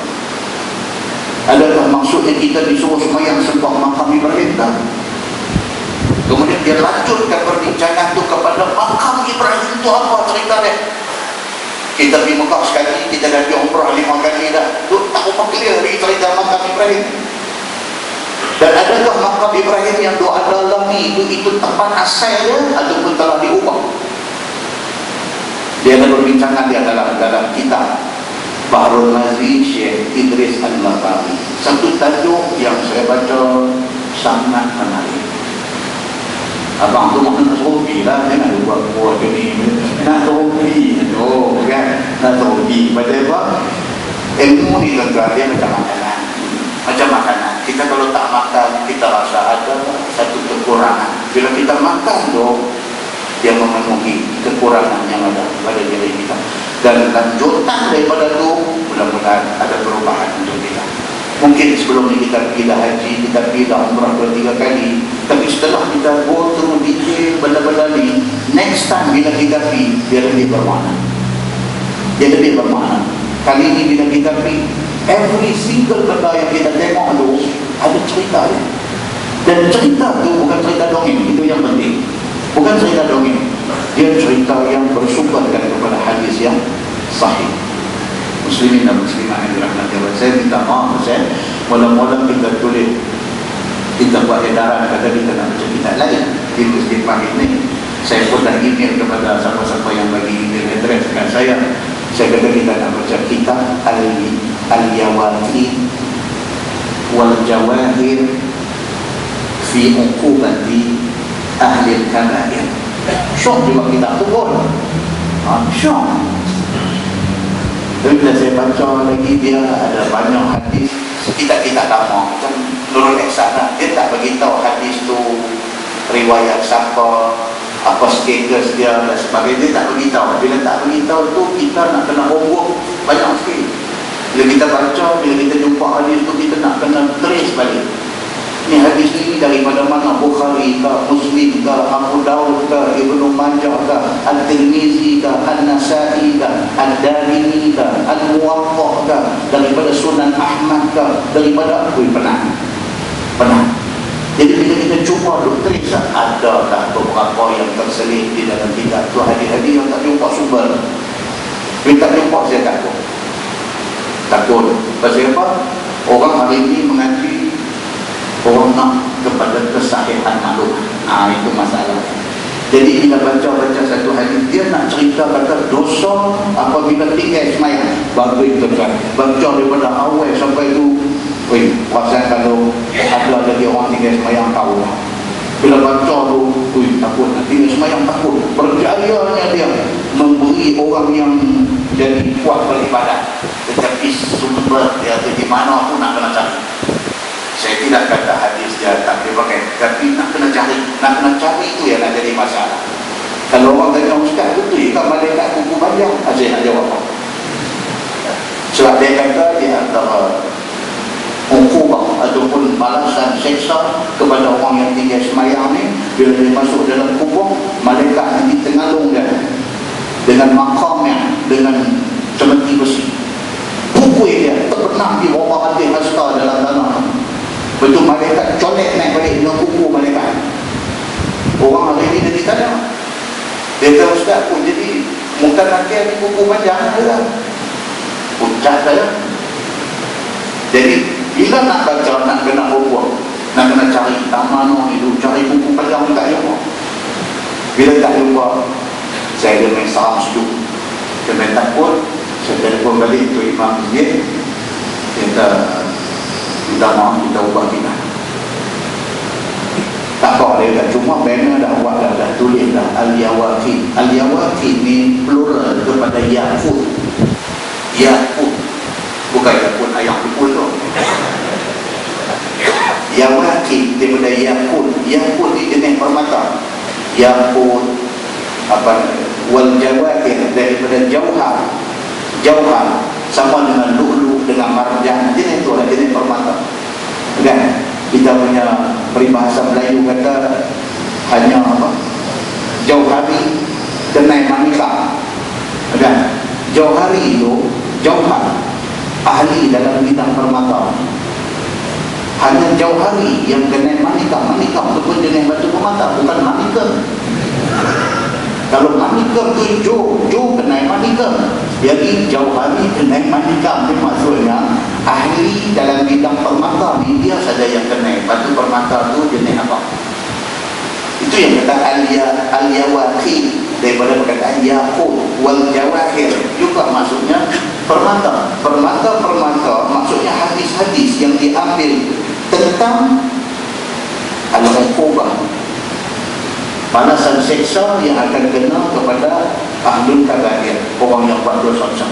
Adakah maksudnya kita disuruh sembahyang sembah maqam Ibrahim tak? Kemudian dia lanjutkan perbincangan itu kepada maqam Ibrahim itu apa cerita dia. Kita pergi Mekah sekali, kita dah pergi umrah 5 kali dah. Tu tak apa clear ni cerita makam Ibrahim. Dan adakah makam Ibrahim yang doa dalam ni itu tempat asal dia ataupun telah diubah? Dia ada perbincangan dia dalam kitab Bahrul Mazid Syekh Idris Al-Maqami. Satu tajuk yang saya baca sangat menarik. Abang tu makan teropi lah, dia nak buat ni, nak teropi tu kan, nak teropi pada apa? Ilmu ni tuan-tuan, dia macam makanan. Macam makanan, kita kalau tak makan kita rasa ada satu kekurangan. Bila kita makan tu, dia memenuhi kekurangan yang ada pada diri kita. Dan lanjutan daripada tu, mudah-mudahan ada perubahan untuk kita. Mungkin sebelum ni kita pergi dah haji, kita pergi dah umrah 2-3 kali. Tapi setelah kita go through detail benda-benda ni, next time bila kita pergi, dia lebih bermakna. Dia lebih bermakna. Kali ni bila kita pergi, every single benda yang kita tengok tu ada cerita dia. Dan cerita tu bukan cerita dongeng, itu yang penting. Bukan cerita dongeng, dia cerita yang bersumberkan kepada hadis yang sahih. Muslimin dan muslimat yang dirahmati Allah, saya minta maaf Ustaz, mula-mula kita tulis, kita buat edaran kata kita nak baca kitab lain di Masjid Fahim ni. Saya pun dah email kepada siapa-siapa yang bagi email address dengan saya kata kita nak baca kitab Al-Yawati wal Jawahir fi uqubati ahli al-kabair. Syok juga kitab tu pun syok. Tapi bila saya baca lagi, dia ada banyak hadis kita lama macam Nurul Ihsan lah. Dia tak beritahu hadis tu riwayat siapa, apa status dia dan sebagainya. Dia tak beritahu. Bila tak beritahu tu, kita nak kena homework banyak sikit. Bila kita baca, bila kita jumpa hadis tu, kita nak kena trace balik. Ni hadis ni daripada mana? Bukhari ke, Muslim ke, Abu Dawud ke, Ibnu Majah ke, Al-Tirmizi ke, Al-Nasai ke, Al-Darimi ke, Al-Muwatta ke, daripada Sunan Ahmad ke, daripada pernah. Jadi bila kita cuba doktrin, adakah beberapa yang terselit di dalam kitab tu hadis-hadis yang tak jumpa sumber. Bila tak jumpa, saya takut. Pasal apa? Orang hari ini mengaji, orang nak kepada kesahihan maklumat. Itu masalah. Jadi bila baca satu hadis, dia nak cerita kata dosa apabila tinggal semayang. Bagi tuan-tuan, baca daripada awal sampai tu, pasal kalau ada lagi orang tinggal semayang tahu. Bila baca tu, takut nak tinggal semayang, takut. Berjayanya dia memberi orang yang jadi kuat beribadat. Tetapi sumber dia tu di mana pun nak kena cari. Saya tidak kata hadis dia tak dipakai, tapi nak kena cari itu yang nak jadi masalah. Kalau orang tanya ustaz, betul kan malaikat kuku panjang? Saya nak jawab. Sebab dia kata dia antara hukum ataupun balasan seksa kepada orang yang tinggal semayang ni, bila dia masuk dalam kubur, malaikat nanti tengalung dia dengan makamnya, dengan semeti besi, pukul dia terpenam di bawah hati hasta dalam tanah. Betul malaikat colek naik balik dengan kuku malaikat. Orang hari ini jadi tanya, dia kata ustaz pun jadi muka kaki ni kuku panjang lah, ucap saya. Jadi bila nak baca, nak kena buku, nak kena cari taman itu, cari buku panjang tak jumpa. Bila tak jumpa, saya kena salam sejuk, kena takut. Saya telefon balik tu imam masjid, kita minta maaf, kita ubah kita. Tak apa, dia dah cuma banner dah buat dah tulis dah Al-Yawaqi. Al-Yawaqi ni plural kepada Yaqut. Yaqut, bukan Yaqut ayam pukul tu. Yawaqi daripada Yaqut. Yaqut ni jenis permata. Yaqut wal jawahir daripada jauhar. Jauhar sama dengan lu'lu, dengan marjan, jenis tu lah, jenis permata. Kan? Kita punya peribahasa Melayu kata hanya jauhari kenai manika. Kan? Jauhari itu jauhar, ahli dalam bidang permata. Hanya jauhari yang kenai manika. Manika itu pun jenis batu permata, bukan manika. Kalau manika tu jo kenai manika. Jadi jauhari kenai manika ni maksudnya ahli dalam bidang permata ni, dia saja yang kenai batu permata tu jenis apa. Itu yang kata al-yawaqi daripada perkataan yaqut wal jawahir, juga maksudnya permata. Permata maksudnya hadis-hadis yang diambil tentang al-uqubah, balasan seksa yang akan kena kepada ahlul kabair, orang yang buat dosa besar.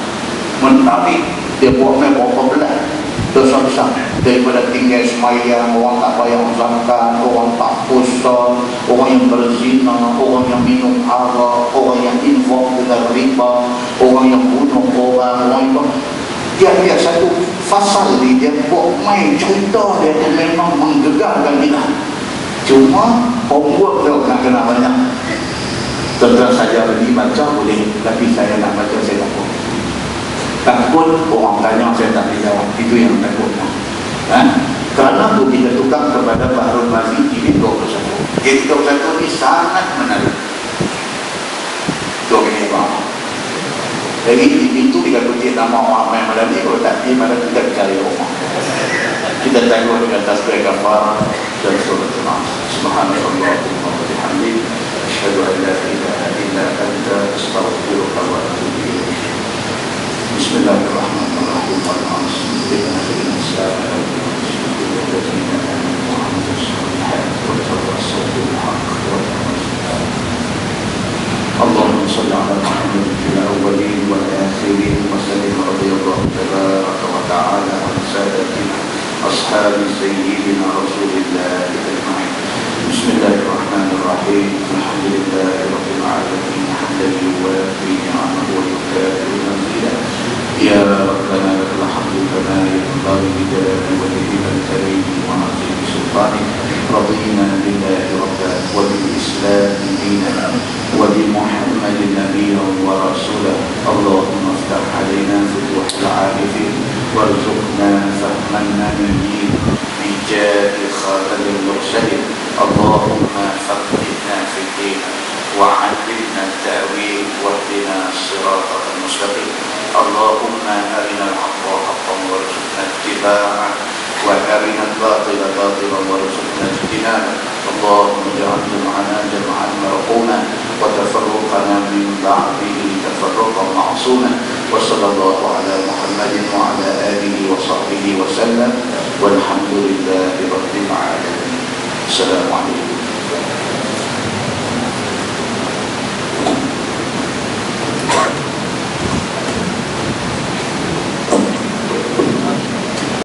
Menarik dia buat berapa belas dosa besar, daripada tinggal semayang, orang tak bayar zakat, orang tak puasa, orang yang berzina, orang yang minum arak, orang yang infak dengan riba, orang yang bunuh orang yang dia satu fasal ni dia buat main cerita dia tu memang menggegarkan kita. Cuma homework tu nak kena banyak. Tuan-tuan saja pergi baca boleh, tapi saya nak baca saya takut. Takut orang tanya saya tak boleh jawab. Itu yang takutnya. Kerana tu kita tukar kepada Bahrul Mazi jilid 21. Jilid 21 ni sangat menarik. Itu ini bang. Jadi di pintu kita kutip nama orang main malam ni, kalau tak pergi malam kita cari rumah. Kita tengok dengan tasbih kafar dan surah Al-Nas. Subhanallahumma wa bihamdihi, asyhadu an la ilaha illa anta, astaghfiruka wa atubu ilaik. Bismillahirrahmanirrahim. اللهم صل على محمد في الأولين والآخرين وسلم رضي الله تبارك وتعالى عن سادتنا أصحاب سيدنا رسول الله أجمعين. بسم الله الرحمن الرحيم. الحمد لله رب العالمين حمدا يوافي نعمه ويكافئ مزيدا. يا ربنا لك الحمد كما ينبغي لجلال وجهك الكريم وعظيم سلطانك. رضينا بالله ربا وبالإسلام دينا وبمحمد نبيا ورسولا. اللهم افتح علينا فتوح العارفين وارزقنا فهم النبيين بجاه خاتم المرسلين. اللهم فقهنا في الدين وعلمنا التأويل واهدنا الصراط المستقيم. اللهم أرنا الحق حقا وارزقنا اتباعه وأرنا الباطل باطلا وارزقنا اجتنابه. اللهم اجعل جمعنا جمعا مرحوما وتفرقنا من بعده تفرقا معصوما. وصلى الله على محمد وعلى آله وصحبه وسلم والحمد لله رب العالمين. السلام